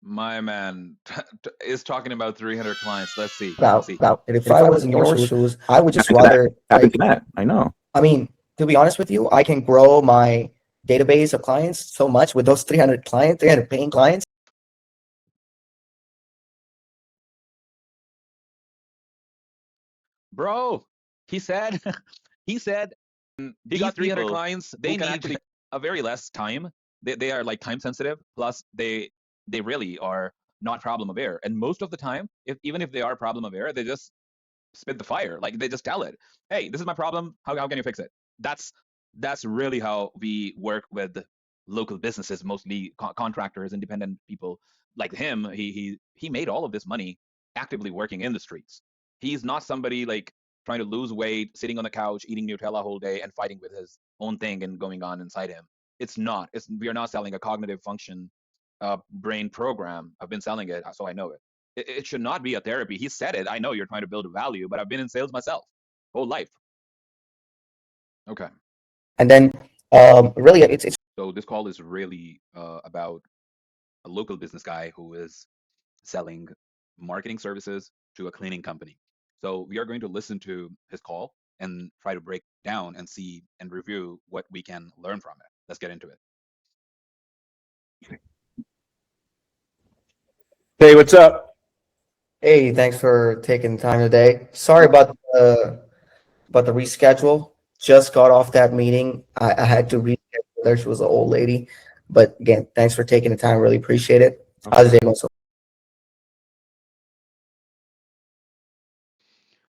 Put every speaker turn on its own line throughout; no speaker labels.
My man is talking about 300 clients. Let's see.
About and if I was in your shoes, I would just rather
happen to that. I know.
I mean, to be honest with you, I can grow my database of clients so much with those 300 clients, 300 paying clients.
Bro, he said, he said, these 300 clients, they need actually a very less time. They are like time sensitive. Plus, they really are not problem aware. And most of the time, even if they are problem aware, they just spit the fire. Like they just tell it, hey, this is my problem. How can you fix it? That's really how we work with local businesses, mostly contractors, independent people like him. He made all of this money actively working in the streets. He's not somebody like trying to lose weight, sitting on the couch, eating Nutella whole day, and fighting with his own thing and going on inside him. It's not. We are not selling a cognitive function brain program. I've been selling it, so I know it. It should not be a therapy. He said it. I know you're trying to build a value, but I've been in sales myself whole life. Okay.
And then really it's
So this call is really about a local business guy who is selling marketing services to a cleaning company. So we are going to listen to his call and try to break down and see and review what we can learn from it. Let's get into it.
Hey, what's up?
Hey, thanks for taking time today. Sorry about the reschedule. Just got off that meeting. I had to reschedule there. She was an old lady. But again, thanks for taking the time. Really appreciate it. How's the day going so?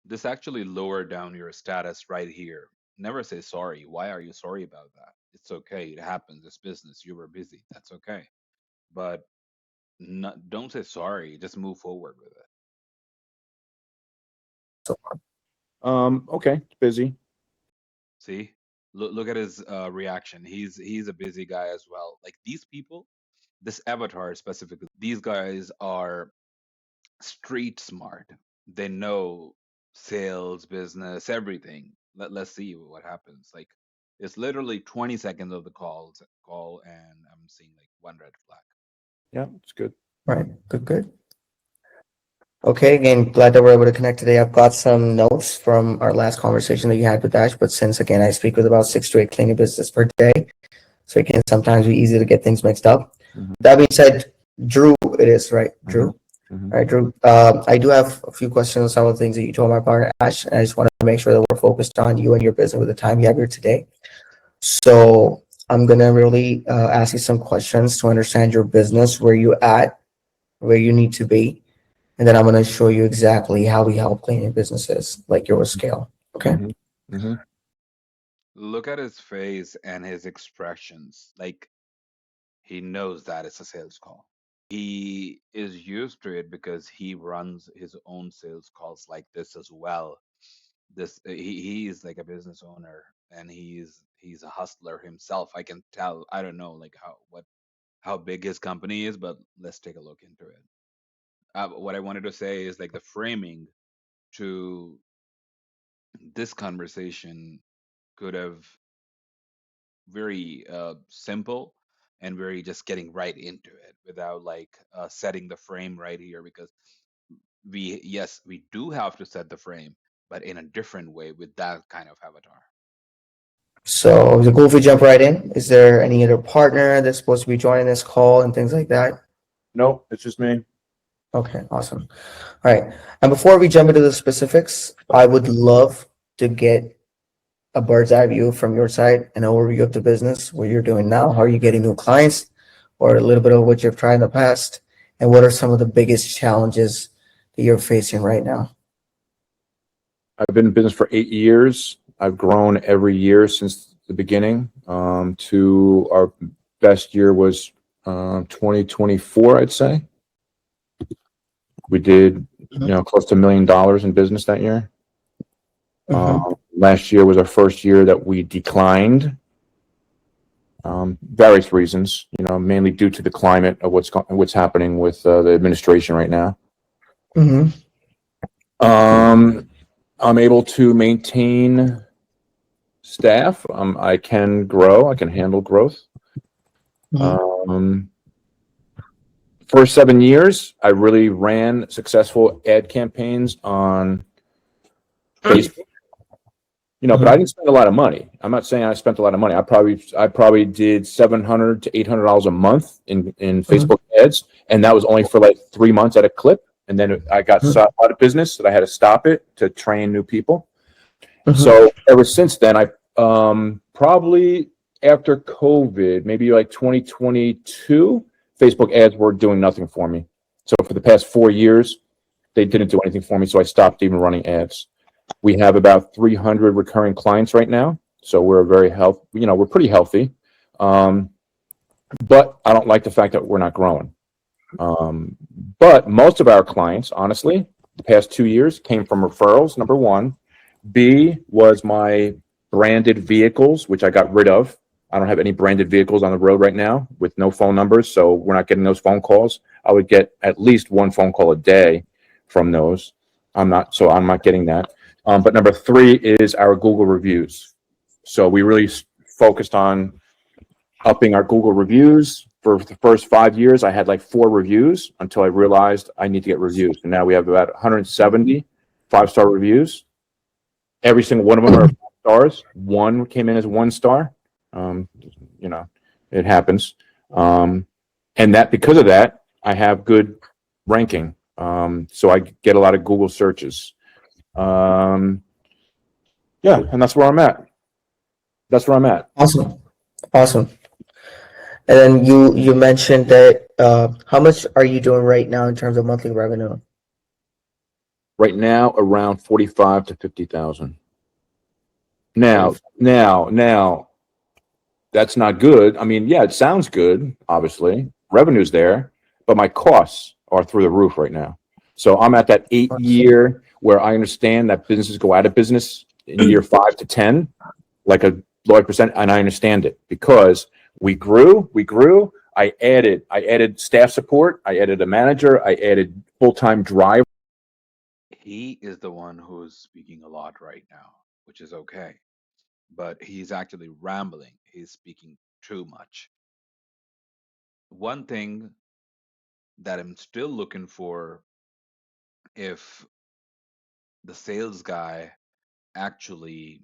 This actually lowered down your status right here. Never say sorry. Why are you sorry about that? It's okay. It happens. It's business. You were busy. That's okay. But don't say sorry. Just move forward with it.
Okay, busy.
See, look at his reaction. He's a busy guy as well. Like these people, this avatar specifically, these guys are street smart. They know sales, business, everything. Let's see what happens. Like it's literally 20 seconds of the call, and I'm seeing like one red flag.
Yeah, it's good.
Right. Good. Okay, again, glad that we're able to connect today. I've got some notes from our last conversation that you had with Ash, but since again I speak with about 6 to 8 cleaning business per day, so it can sometimes be easy to get things mixed up. That being said, Drew, it is right, Drew. All right, Drew. I do have a few questions on some of the things that you told my partner Ash, and I just want to make sure that we're focused on you and your business with the time you have here today. So I'm gonna really ask you some questions to understand your business, where you at, where you need to be. And then I'm going to show you exactly how we help cleaning businesses like your scale. Okay.
Look at his face and his expressions. Like he knows that it's a sales call. He is used to it because he runs his own sales calls like this as well. He is like a business owner and he's a hustler himself. I can tell. I don't know like how big his company is, but let's take a look into it. What I wanted to say is like the framing to this conversation could have very simple and very just getting right into it without like setting the frame right here because we do have to set the frame but in a different way with that kind of avatar.
So is it cool if we jump right in? Is there any other partner that's supposed to be joining this call and things like that?
Nope, it's just me.
Okay, awesome. All right. And before we jump into the specifics, I would love to get a bird's eye view from your side, an overview of the business, what you're doing now, how are you getting new clients, or a little bit of what you've tried in the past, and what are some of the biggest challenges that you're facing right now?
I've been in business for 8 years. I've grown every year since the beginning. To our best year was 2024, I'd say. We did, close to $1 million in business that year. Last year was our first year that we declined. Various reasons, mainly due to the climate of what's happening with the administration right now. I'm able to maintain staff. I can grow. I can handle growth. first 7 years, I really ran successful ad campaigns on Facebook. You know, but I didn't spend a lot of money. I'm not saying I spent a lot of money. I probably did $700 to $800 a month in Facebook ads, and that was only for like 3 months at a clip. And then I got so out of business that I had to stop it to train new people. So ever since then, I probably after COVID, maybe like 2022, Facebook ads were doing nothing for me. So for the past 4 years, they didn't do anything for me. So I stopped even running ads. We have about 300 recurring clients right now. So we're very healthy, you know, we're pretty healthy. But I don't like the fact that we're not growing. But most of our clients, honestly, the past 2 years came from referrals, number one. B was my branded vehicles, which I got rid of. I don't have any branded vehicles on the road right now with no phone numbers, so we're not getting those phone calls. I would get at least one phone call a day from those. I'm not getting that. But number three is our Google reviews. So we really focused on upping our Google reviews. For the first 5 years, I had like 4 reviews until I realized I need to get reviews. And now we have about 170 5-star reviews. Every single one of them are 5 stars. One came in as 1 star. You know, it happens. And that because of that, I have good ranking. So I get a lot of Google searches. Yeah, and that's where I'm at.
Awesome. And then you mentioned that how much are you doing right now in terms of monthly revenue?
Right now, around 45 to 50,000. Now, that's not good. I mean, yeah, it sounds good. Obviously, revenue's there, but my costs are through the roof right now. So I'm at that 8-year where I understand that businesses go out of business in year 5 to 10, like a low percent, and I understand it because we grew. I added staff support. I added a manager. I added full-time driver.
He is the one who's speaking a lot right now, which is okay. But he's actually rambling. He's speaking too much. One thing that I'm still looking for, if the sales guy actually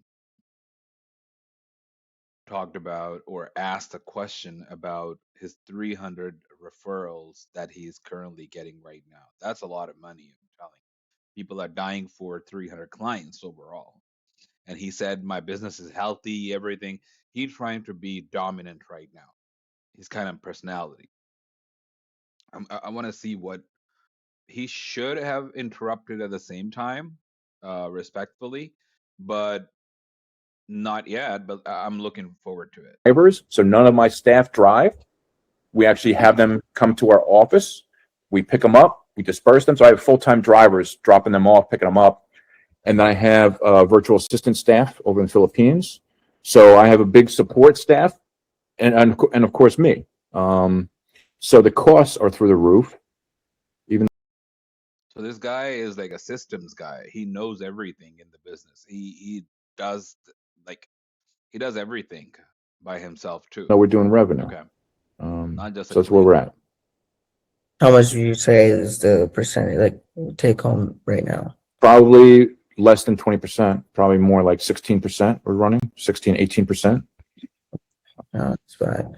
talked about or asked a question about his 300 referrals that he's currently getting right now. That's a lot of money, I'm telling you. People are dying for 300 clients overall. And he said, my business is healthy, everything. He's trying to be dominant right now. His kind of personality. I want to see what he should have interrupted at the same time, respectfully, but not yet. But I'm looking forward to it.
Drivers, so none of my staff drive. We actually have them come to our office. We pick them up. We disperse them. So I have full-time drivers dropping them off, picking them up. And then I have virtual assistant staff over in the Philippines. So I have a big support staff and of course me. So the costs are through the roof.
So this guy is like a systems guy. He knows everything in the business. He does he does everything by himself too.
No, we're doing revenue.
Okay.
Not just so that's where we're at.
How much do you say is the percentage, like take home right now?
Probably less than 20%, probably more like 16% we're running, 16, 18%.
No, that's fine.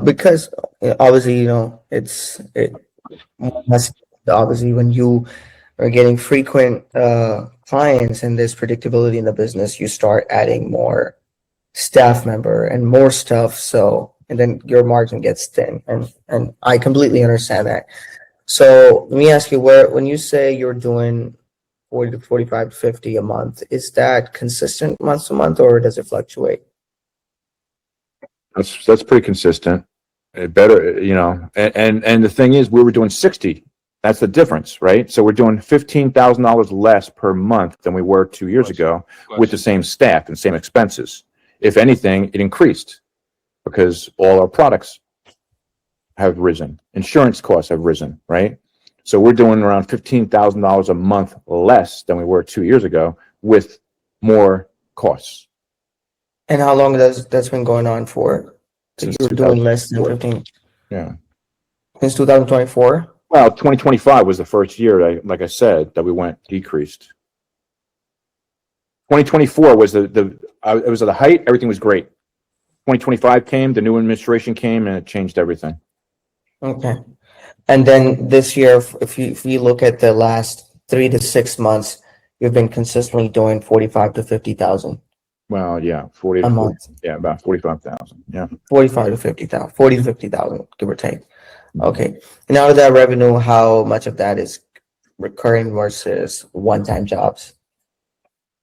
Because obviously, you know, it must obviously when you are getting frequent clients and there's predictability in the business, you start adding more staff member and more stuff. So, and then your margin gets thin, and I completely understand that. So let me ask you, when you say you're doing 40 to 45 to 50 a month, is that consistent month to month or does it fluctuate?
That's pretty consistent. It better, you know, and the thing is, we were doing 60. That's the difference, right? So we're doing $15,000 less per month than we were 2 years ago with the same staff and same expenses. If anything, it increased because all our products have risen. Insurance costs have risen, right? So we're doing around $15,000 a month less than we were 2 years ago with more costs.
And how long that's been going on for? So you were doing less than 15?
Yeah.
Since 2024?
Well, 2025 was the first year, like I said, that we went decreased. 2024 was it was at the height, everything was great. 2025 came, the new administration came, and it changed everything.
Okay. And then this year, if you look at the last 3 to 6 months, you've been consistently doing 45 to 50,000
Well, yeah, 40 to
a
40,
month.
yeah, about 45,000. Yeah.
45 to 50,000, 40 to 50,000, give or take. Okay. And out of that revenue, how much of that is recurring versus one-time jobs?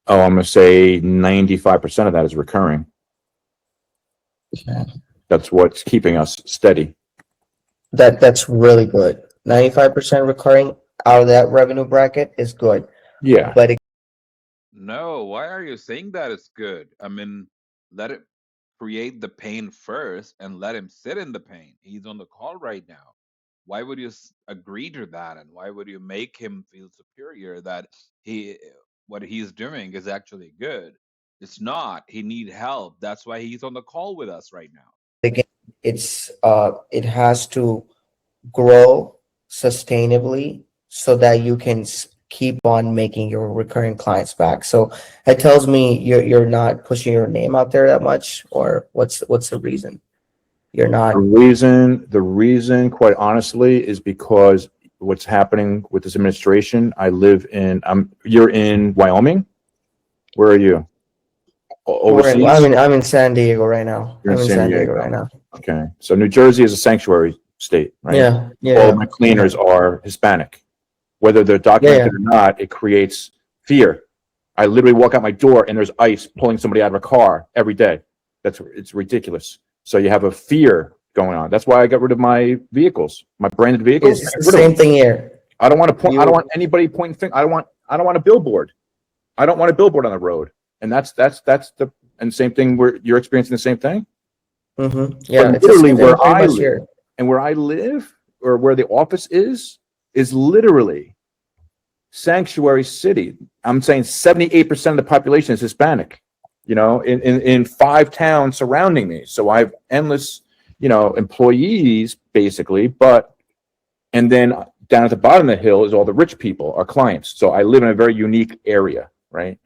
Oh, I'm gonna say 95% of that is recurring.
Okay.
That's what's keeping us steady.
That's really good. 95% recurring out of that revenue bracket is good.
Yeah.
But it,
No, why are you saying that it's good? I mean, let it create the pain first and let him sit in the pain. He's on the call right now. Why would you agree to that? And why would you make him feel superior that what he's doing is actually good? It's not. He need help. That's why he's on the call with us right now.
again, it has to grow sustainably so that you can keep on making your recurring clients back. So it tells me you're not pushing your name out there that much, or what's the reason you're not?
The reason, quite honestly, is because what's happening with this administration. You're in Wyoming. Where are you? Overseas?
I'm in San Diego right now.
You're in
I'm in
San
San Diego
Diego.
right now.
Okay. So New Jersey is a sanctuary state, right?
Yeah,
All
yeah,
of my cleaners are Hispanic. Whether they're
yeah,
documented or not, it creates fear. I literally walk out my door and there's ICE pulling somebody out of a car every day. It's ridiculous. So you have a fear going on. That's why I got rid of my vehicles, my branded vehicles.
It's the same thing here.
I don't want to point. I
You,
don't want anybody pointing finger. I don't want a billboard. I don't want a billboard on the road. And that's the and same thing where you're experiencing the same thing.
yeah,
But
it's the
literally
same thing
where
pretty
I
much
live
here.
and where I live or where the office is literally sanctuary city. I'm saying 78% of the population is Hispanic, in 5 towns surrounding me. So I have endless, employees basically, and then down at the bottom of the hill is all the rich people, our clients. So I live in a very unique area, right?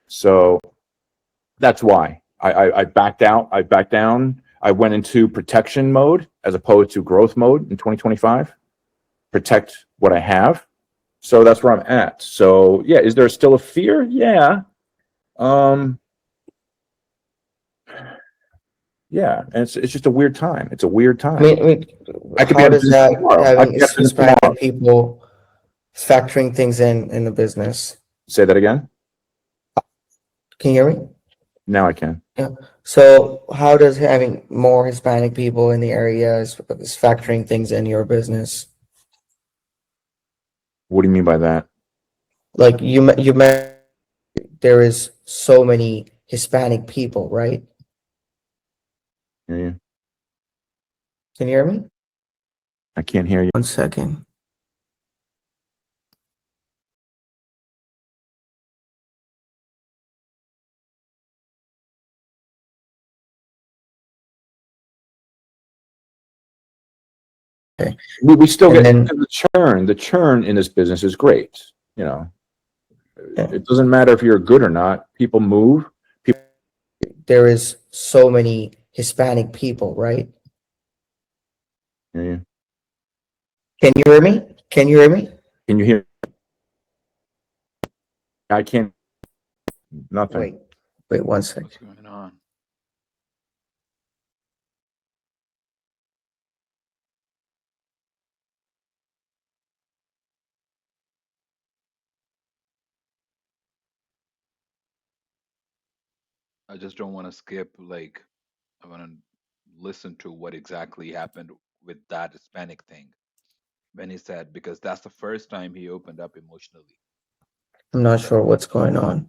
So that's why I backed out. I backed down. I went into protection mode as opposed to growth mode in 2025. Protect what I have. So that's where I'm at. So yeah, is there still a fear? Yeah. Yeah, and it's just a weird time. It's a weird time.
I mean,
I could be
how
out of
does
business
that
tomorrow. I
having
could be out of business
Hispanic
tomorrow.
people factoring things in the business?
Say that again.
Can you hear me?
Now I can.
Yeah. So how does having more Hispanic people in the area is factoring things in your business?
What do you mean by that?
Like you met, there is so many Hispanic people, right?
Hear you?
Can you hear me?
I can't hear you.
1 second. Okay.
We still
And
get
then
the churn. The churn in this business is great.
Yeah.
It doesn't matter if you're good or not. People move.
there is so many Hispanic people, right?
Hear you?
Can you hear me? Can you hear me?
Can you hear? I can't. Nothing.
Wait 1 second.
What's going on? I just don't want to skip, like, I want to listen to what exactly happened with that Hispanic thing when he said, because that's the first time he opened up emotionally.
I'm not sure what's going on.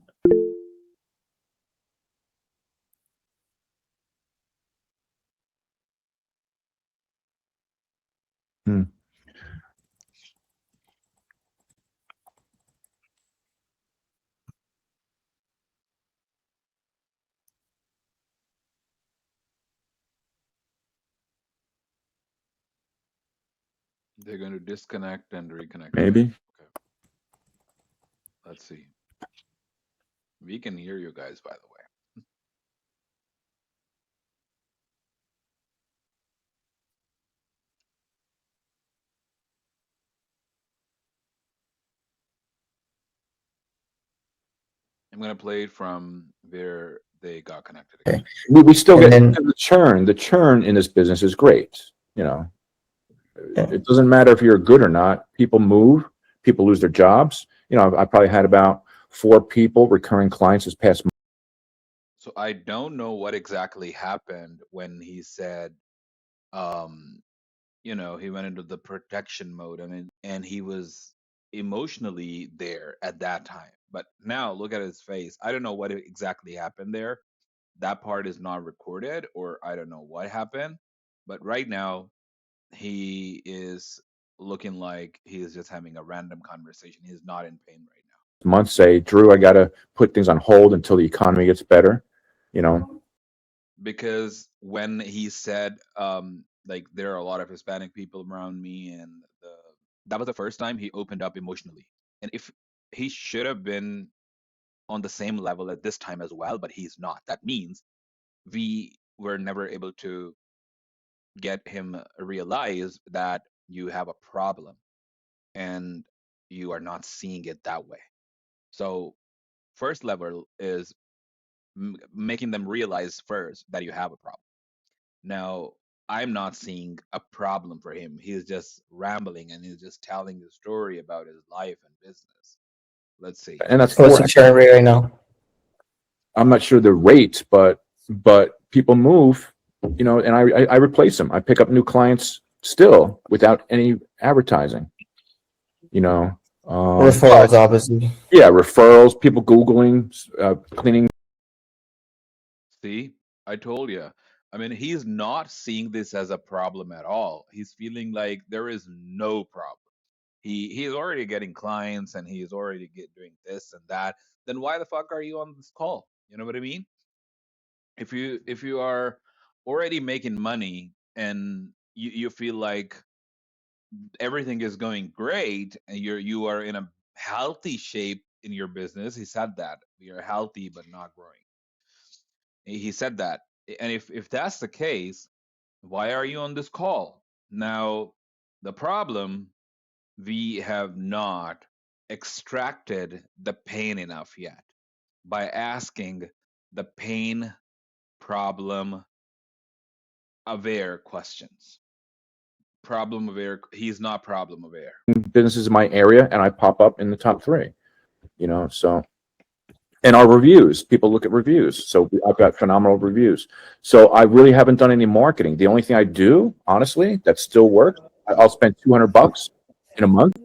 Hmm.
They're going to disconnect and reconnect.
Maybe.
Okay. Let's see. We can hear you guys, by the way. I'm going to play it from where they got connected again.
We still get
then,
the churn. The churn in this business is great. You know, it doesn't matter if you're good or not. People move. People lose their jobs. You know, I probably had about 4 people, recurring clients this past month.
So I don't know what exactly happened when he said, you know, he went into the protection mode and he was emotionally there at that time. But now look at his face. I don't know what exactly happened there. That part is not recorded, or I don't know what happened. But right now, he is looking like he is just having a random conversation. He's not in pain right now.
Months say, Drew, I got to put things on hold until the economy gets better. You know,
because when he said, like, there are a lot of Hispanic people around me, and that was the first time he opened up emotionally. And if he should have been on the same level at this time as well, but he's not. That means we were never able to get him realize that you have a problem and you are not seeing it that way. So first level is making them realize first that you have a problem. Now, I'm not seeing a problem for him. He's just rambling and he's just telling the story about his life and business. Let's see.
and that's
what's the churn rate right now?
I'm not sure the rate, but people move, you know, and I replace them. I pick up new clients still without any advertising, you know.
Referrals, obviously.
Yeah, referrals, people Googling, cleaning.
See, I told you. I mean, he's not seeing this as a problem at all. He's feeling like there is no problem. He's already getting clients and he's already doing this and that. Then why the fuck are you on this call? You know what I mean? If you are already making money and you feel like everything is going great and you are in a healthy shape in your business, he said that we are healthy but not growing. He said that. And if that's the case, why are you on this call? Now, the problem, we have not extracted the pain enough yet by asking the pain problem aware questions. Problem aware, he's not problem aware.
Businesses in my area, and I pop up in the top 3, you know, so. And our reviews, people look at reviews. So I've got phenomenal reviews. So I really haven't done any marketing. The only thing I do, honestly, that still works, I'll spend $200 in a month.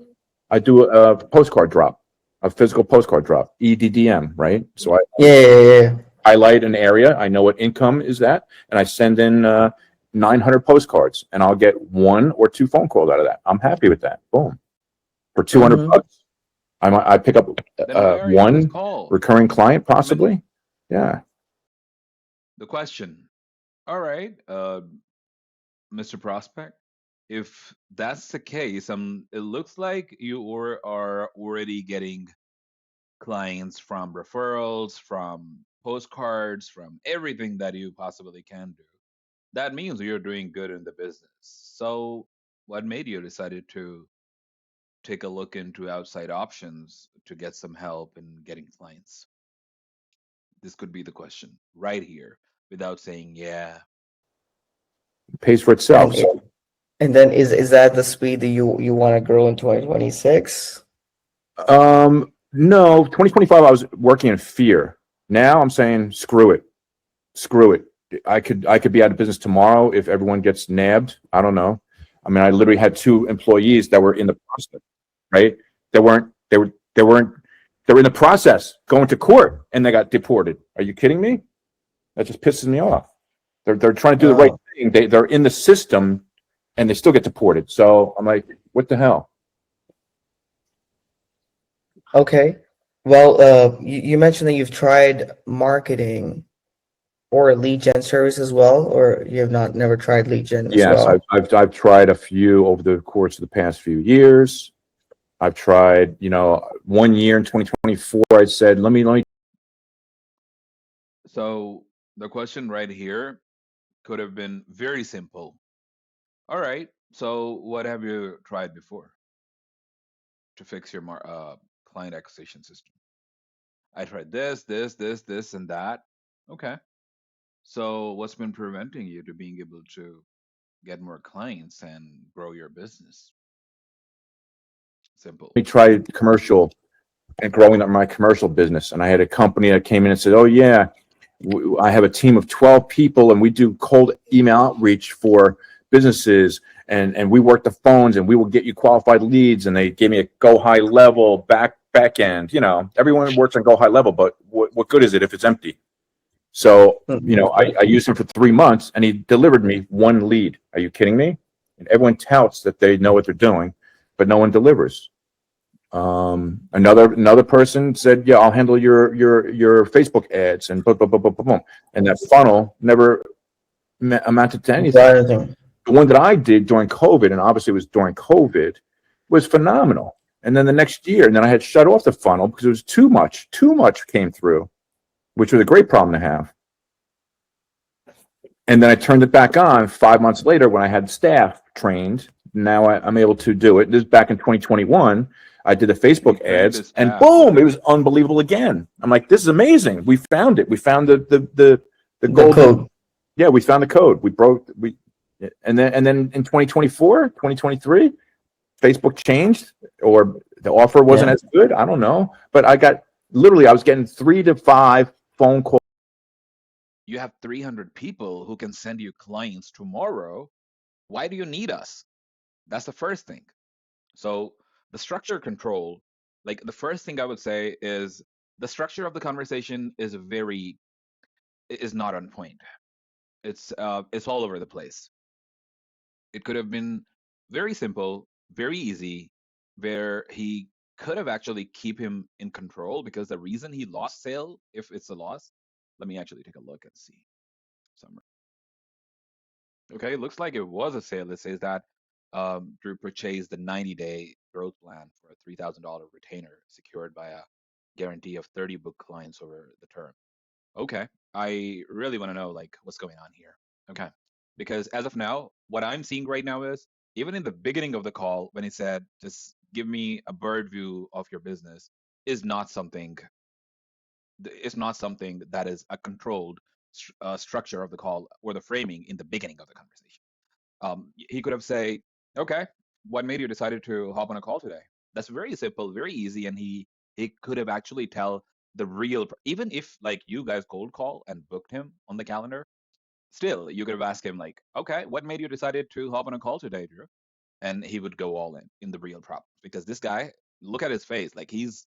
I do a postcard drop, a physical postcard drop, EDDM, right? So I highlight an area. I know what income is that, and I send in 900 postcards, and I'll get 1 or 2 phone calls out of that. I'm happy with that. Boom, for $200. I pick up 1 recurring client, possibly. Yeah.
The question. All right, Mr. Prospect. If that's the case, it looks like you are already getting clients from referrals, from postcards, from everything that you possibly can do. That means you're doing good in the business. So, what made you decided to take a look into outside options to get some help in getting clients? This could be the question right here without saying, yeah.
It pays for itself.
And then is that the speed that you want to grow in 2026?
No, 2025 I was working in fear. Now I'm saying screw it. Screw it. I could be out of business tomorrow if everyone gets nabbed. I don't know. I mean, I literally had 2 employees that were in the process, right? They were in the process going to court and they got deported. Are you kidding me? That just pisses me off. They're trying to do the right thing. They're in the system and they still get deported. So I'm like, what the hell?
Okay. Well, you mentioned that you've tried marketing. or lead gen service as well, or you have never tried lead gen as
Yes,
well?
I've tried a few over the course of the past few years. I've tried, 1 year in 2024, I said, let me.
So the question right here could have been very simple. All right, so what have you tried before to fix your client acquisition system? I tried this, and that. Okay. So what's been preventing you to being able to get more clients and grow your business? Simple.
We tried commercial and growing up my commercial business. And I had a company that came in and said, oh, yeah, I have a team of 12 people and we do cold email outreach for businesses. And we work the phones and we will get you qualified leads. And they gave me a go high level back end. Everyone works on go high level, but what good is it if it's empty? So, I used him for 3 months and he delivered me 1 lead. Are you kidding me? And everyone touts that they know what they're doing, but no one delivers. Another person said, yeah, I'll handle your Facebook ads and boom, boom, boom, boom, boom. And that funnel never amounted to anything. The one that I did during COVID, and obviously it was during COVID, was phenomenal. And then the next year, and then I had shut off the funnel because it was too much came through, which was a great problem to have. And then I turned it back on 5 months later when I had staff trained. Now I'm able to do it. This is back in 2021. I did the Facebook ads and boom, it was unbelievable again. I'm like, this is amazing. We found it. We found the golden code. Yeah, we found the code. And then in 2024, 2023, Facebook changed or the offer wasn't as good. I don't know. But I was getting 3 to 5 phone calls.
You have 300 people who can send you clients tomorrow. Why do you need us? That's the first thing. So the structure control, like the first thing I would say is the structure of the conversation is not on point. It's all over the place. It could have been very simple, very easy, where he could have actually keep him in control, because the reason he lost sale, if it's a loss, let me actually take a look and see. Okay, it looks like it was a sale. It says that Drew purchased the 90-day growth plan for a $3,000 retainer secured by a guarantee of 30 book clients over the term. Okay, I really want to know what's going on here. Okay, because as of now, what I'm seeing right now is, even in the beginning of the call, when he said, just give me a bird view of your business, is not something that is a controlled structure of the call or the framing in the beginning of the conversation. He could have said, okay, what made you decided to hop on a call today? That's very simple, very easy. And he could have actually tell the real, even if you guys cold call and booked him on the calendar, still you could have asked him okay, what made you decided to hop on a call today, Drew? And he would go all in the real problem, because this guy, look at his face, he's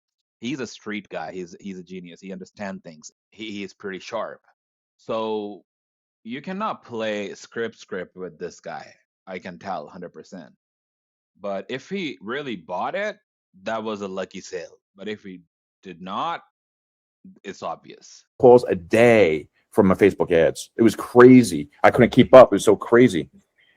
a street guy. He's a genius. He understands things. He is pretty sharp. So you cannot play script with this guy. I can tell 100%. But if he really bought it, that was a lucky sale. But if he did not, it's obvious.
Calls a day from my Facebook ads. It was crazy. I couldn't keep up. It was so crazy.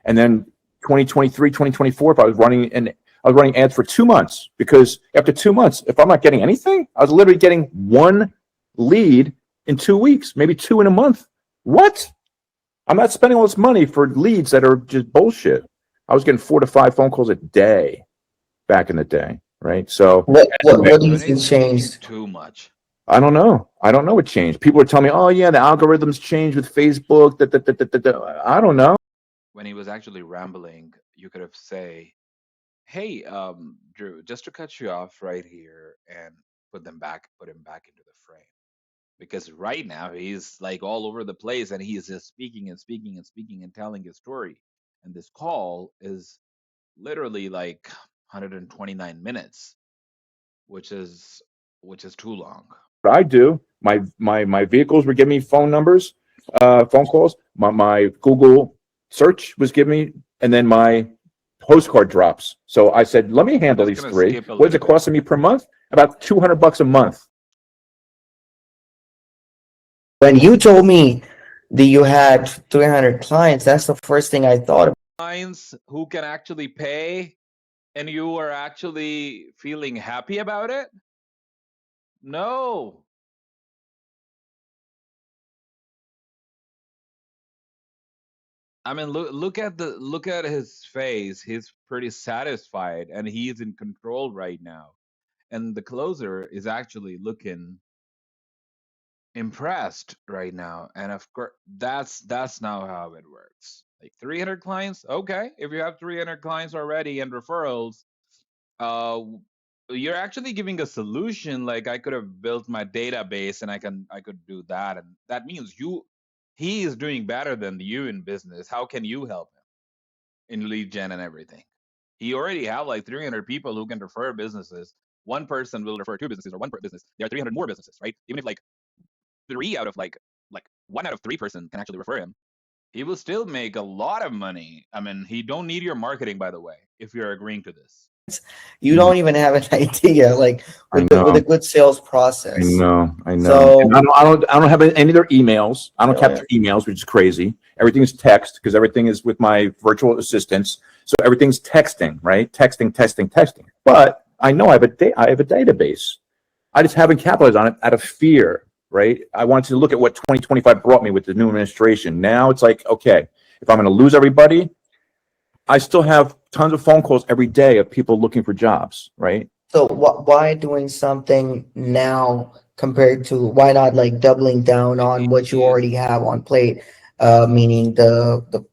And then 2023, 2024, if I was running ads for 2 months, because after 2 months, if I'm not getting anything, I was literally getting 1 lead in 2 weeks, maybe 2 in a month. What? I'm not spending all this money for leads that are just bullshit. I was getting 4 to 5 phone calls a day back in the day, right? So
what do you think changed?
Too much.
I don't know. What changed. People are telling me, oh yeah, the algorithms changed with Facebook. I don't know.
When he was actually rambling, you could have say, hey, Drew, just to cut you off right here and put him back into the frame. Because right now he's all over the place and he's just speaking and telling his story. And this call is literally 129 minutes, which is too long.
What I do, my vehicles were giving me phone numbers, phone calls. My Google search was giving me, and then my postcard drops. So I said, let me handle these 3. What is it costing me per month? About $200 a month.
When you told me You had 300 clients. That's the first thing I thought of.
Clients who can actually pay, and you are actually feeling happy about it? No. I mean, look at his face. He's pretty satisfied, and he's in control right now. And the closer is actually looking impressed right now. And of course, that's now how it works. Like 300 clients, okay. If you have 300 clients already and referrals, uh, you're actually giving a solution. Like I could have built my database, and I could do that, and that means he is doing better than you in business. How can you help him in lead gen and everything? He already have like 300 people who can refer businesses. One person will refer two businesses, or one per business. There are 300 more businesses, right? Even if like three out of like 1 out of 3 person can actually refer him, he will still make a lot of money. I mean, he don't need your marketing, by the way, if you're agreeing to this.
You don't even have an idea, like with a good sales process.
I know.
So
and I don't have any of their emails. I don't capture emails, which is crazy. Everything is text because everything is with my virtual assistants. So everything's texting, right? Texting. But I know I have a database. I just haven't capitalized on it out of fear, right? I wanted to look at what 2025 brought me with the new administration. Now it's like, okay, if I'm going to lose everybody, I still have tons of phone calls every day of people looking for jobs, right?
So why doing something now compared to why not like doubling down on what you already have on plate? Meaning the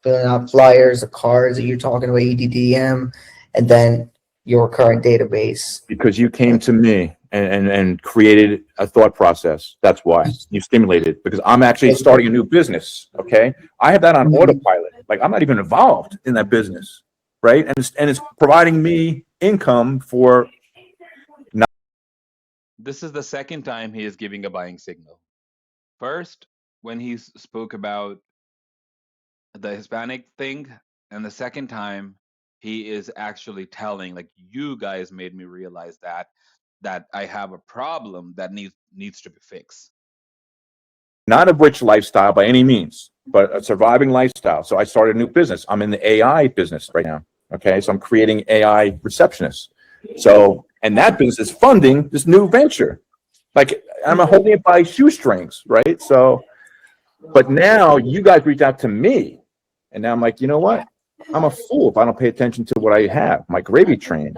filling out flyers, the cards that you're talking about, EDDM, and then your current database.
Because you came to me and created a thought process. That's why you stimulated, because I'm actually starting a new business. Okay. I have that on autopilot. Like I'm not even involved in that business. Right. And it's providing me income for.
This is the second time he is giving a buying signal. First, when he spoke about the Hispanic thing, and the second time he is actually telling, like, you guys made me realize that I have a problem that needs to be fixed.
Not a rich lifestyle by any means, but a surviving lifestyle. So I started a new business. I'm in the AI business right now. Okay. So I'm creating AI receptionists. So, and that business is funding this new venture. Like I'm holding it by shoestrings, right? So, but now you guys reach out to me, and now I'm like, you know what? I'm a fool if I don't pay attention to what I have, my gravy train,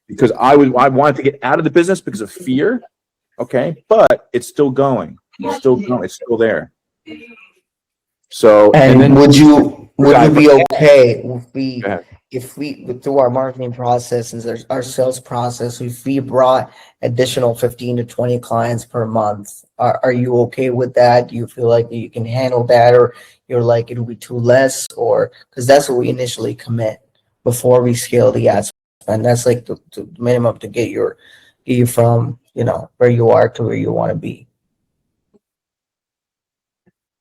because I wanted to get out of the business because of fear. Okay, but it's still going. It's still going. It's still there. So,
and then would you be okay if we through our marketing process and our sales process, if we brought additional 15 to 20 clients per month, are you okay with that? Do you feel like you can handle that, or you're like it'll be too less, or because that's what we initially commit before we scale the ad spend. That's like the minimum to get you from where you are to where you want to be.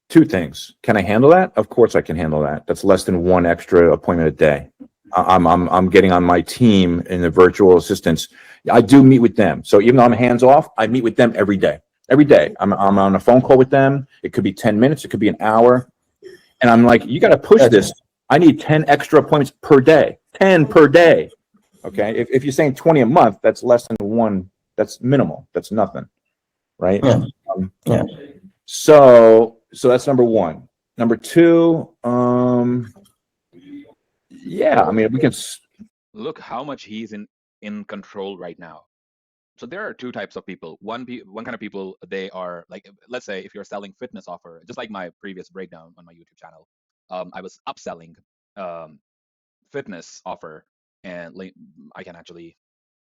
Two things. Can I handle that? Of course I can handle that. That's less than one extra appointment a day. I'm getting on my team in the virtual assistants. I do meet with them. So even though I'm hands off, I meet with them every day. Every day. I'm on a phone call with them. It could be 10 minutes. It could be an hour. And I'm like, you got to push this. I need 10 extra appointments per day. 10 per day. Okay. If you're saying 20 a month, that's less than one. That's minimal. That's nothing. Right.
Yeah.
So that's number one. Number two, yeah, I mean, we can
look how much he's in control right now. So there are two types of people. One kind of people, they are like, let's say if you're selling fitness offer, just like my previous breakdown on my YouTube channel, I was upselling fitness offer, and I can actually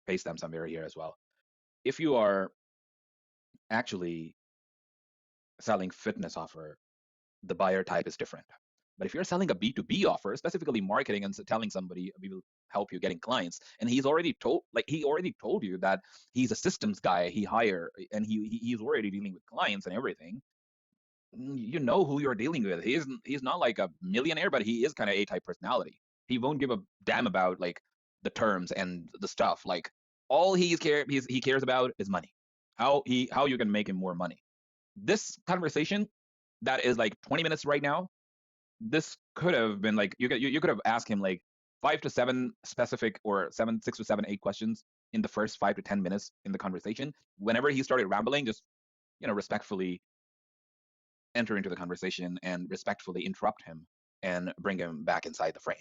paste them somewhere here as well. If you are actually selling fitness offer, the buyer type is different. But if you're selling a B2B offer, specifically marketing and telling somebody we will help you getting clients, and he's already told you that he's a systems guy, he hire, and he's already dealing with clients and everything, you know who you're dealing with. He's not like a millionaire, but he is kind of A-type personality. He won't give a damn about like the terms and the stuff. Like all he cares about is money. How you can make him more money. This conversation that is like 20 minutes right now. This could have been like you could have asked him like 5 to 7 specific, or 6 to 7, 8 questions in the first 5 to 10 minutes in the conversation. Whenever he started rambling, just respectfully enter into the conversation and respectfully interrupt him and bring him back inside the frame.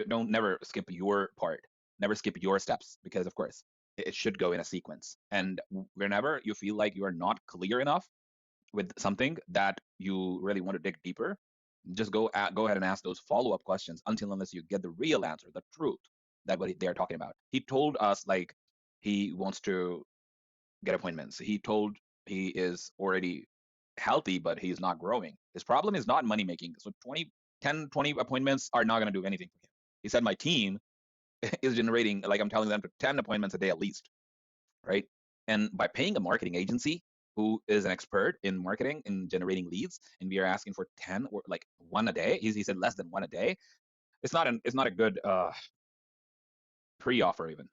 Don't never skip your part, never skip your steps, because of course it should go in a sequence. And whenever you feel like you are not clear enough with something that you really want to dig deeper, just go ahead and ask those follow-up questions unless you get the real answer, the truth that what they're talking about. He told us like he wants to get appointments. He is already healthy, but he's not growing. His problem is not money making. So 20 appointments are not going to do anything for him. He said my team is generating, like I'm telling them, 10 appointments a day at least, right? And by paying a marketing agency who is an expert in marketing and generating leads, and we are asking for 10 or like one a day, he said less than one a day. It's not a good pre-offer even,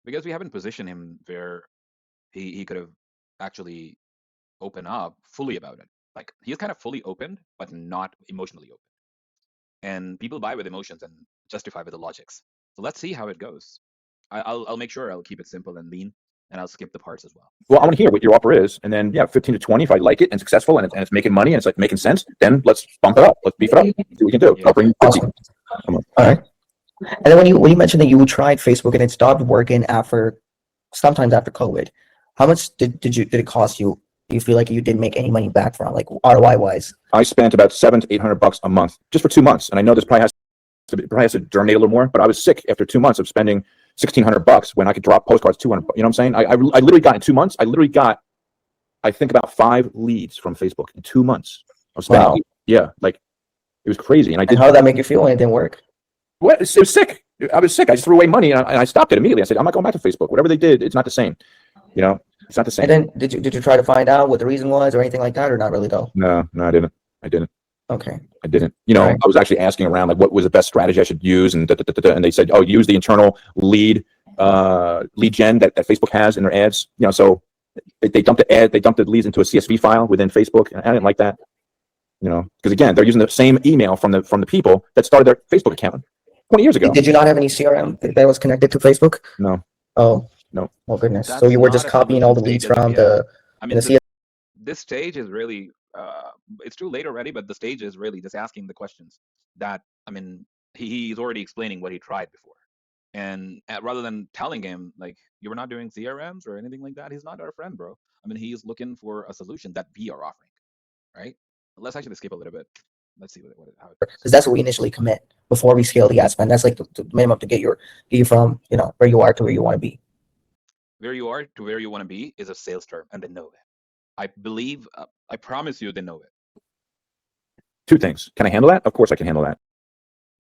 because we haven't positioned him where he could have actually open up fully about it. Like he's kind of fully opened, but not emotionally open. And people buy with emotions and justify with the logics. So let's see how it goes. I'll make sure I'll keep it simple and lean, and I'll skip the parts as well.
Well, I want to hear what your offer is, and then 15 to 20 if I like it and successful and it's making money and it's like making sense. Then let's bump it up. Let's beef it up. See what we can do.
Yeah.
I'll bring 50.
Awesome. All right. And then when you mentioned that you tried Facebook and it stopped working sometimes after COVID, how much did it cost you? Do you feel like you didn't make any money back from, like ROI wise?
I spent about $700 to $800 a month just for 2 months, and I know this probably has to germinate a little more, but I was sick after 2 months of spending $1,600 when I could drop postcards 200. You know what I'm saying? I literally got in 2 months. I think about 5 leads from Facebook in 2 months. I was spending, yeah, like it was crazy. And
how did that make you feel when it didn't work?
What? It was sick. I was sick. I just threw away money and I stopped it immediately. I said, I'm not going back to Facebook. Whatever they did, it's not the same. It's not the same.
And then did you try to find out what the reason was or anything like that, or not really though?
No, I didn't.
Okay.
I didn't. Right. I was actually asking around like what was the best strategy I should use, and they said, oh, use the internal lead gen that Facebook has in their ads. So they dumped the leads into a CSV file within Facebook, and I didn't like that. Because again, they're using the same email from the people that started their Facebook account 20 years ago.
Did you not have any CRM that was connected to Facebook?
No.
Oh.
No.
Oh goodness.
That's
so you were just copying all the leads from the.
I mean, this stage is really it's too late already, but the stage is really just asking the questions that, I mean, he's already explaining what he tried before. And rather than telling him like you were not doing CRMs or anything like that, he's not our friend, bro. I mean, he's looking for a solution that we are offering, right? Let's actually skip a little bit. Let's see how it goes.
Because that's what we initially commit before we scale the ad spend. That's like the minimum to get you from where you are to where you want to be.
Where you are to where you want to be is a sales term, and they know it. I believe, I promise you, they know it.
2 things. Can I handle that? Of course I can handle that.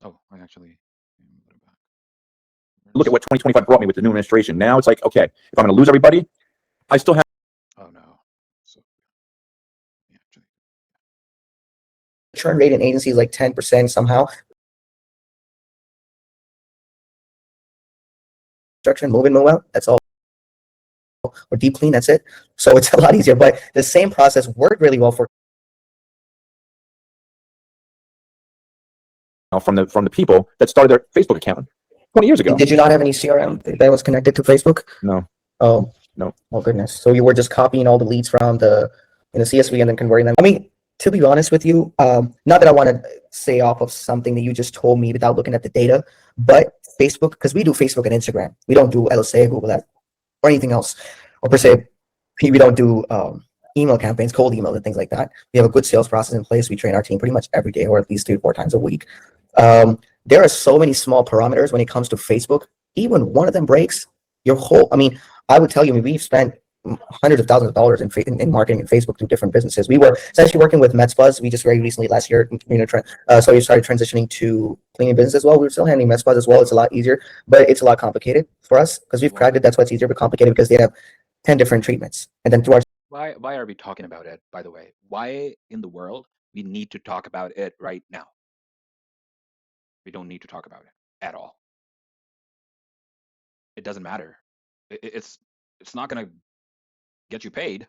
Oh, I actually.
Look at what 2025 brought me with the new administration. Now it's like, okay, if I'm going to lose everybody, I still have.
Oh no. So, yeah, actually.
Churn rate in agency is like 10% somehow. Construction, move out. That's all. Or deep clean. That's it. So it's a lot easier. But the same process worked really well for.
From the people that started their Facebook account 20 years ago.
Did you not have any CRM that was connected to Facebook?
No.
Oh.
No.
Oh goodness. So you were just copying all the leads from the CSV and then converting them. I mean, to be honest with you, not that I want to say off of something that you just told me without looking at the data, but Facebook, because we do Facebook and Instagram. We don't do LSA, Google Ads, or anything else. Or per se, we don't do email campaigns, cold emails, and things like that. We have a good sales process in place. We train our team pretty much every day, or at least 3 to 4 times a week. There are so many small parameters when it comes to Facebook. Even one of them breaks your whole. I mean, I would tell you, we've spent hundreds of thousands of dollars in marketing and Facebook through different businesses. We were essentially working with MetsBuzz. We just very recently last year, so we started transitioning to cleaning business as well. We were still handling MetsBuzz as well. It's a lot easier, but it's a lot complicated for us because we've cracked it. That's why it's easier but complicated, because they have 10 different treatments. And then through our.
Why are we talking about it, by the way? Why in the world we need to talk about it right now? We don't need to talk about it at all. It doesn't matter. It's not going to get you paid.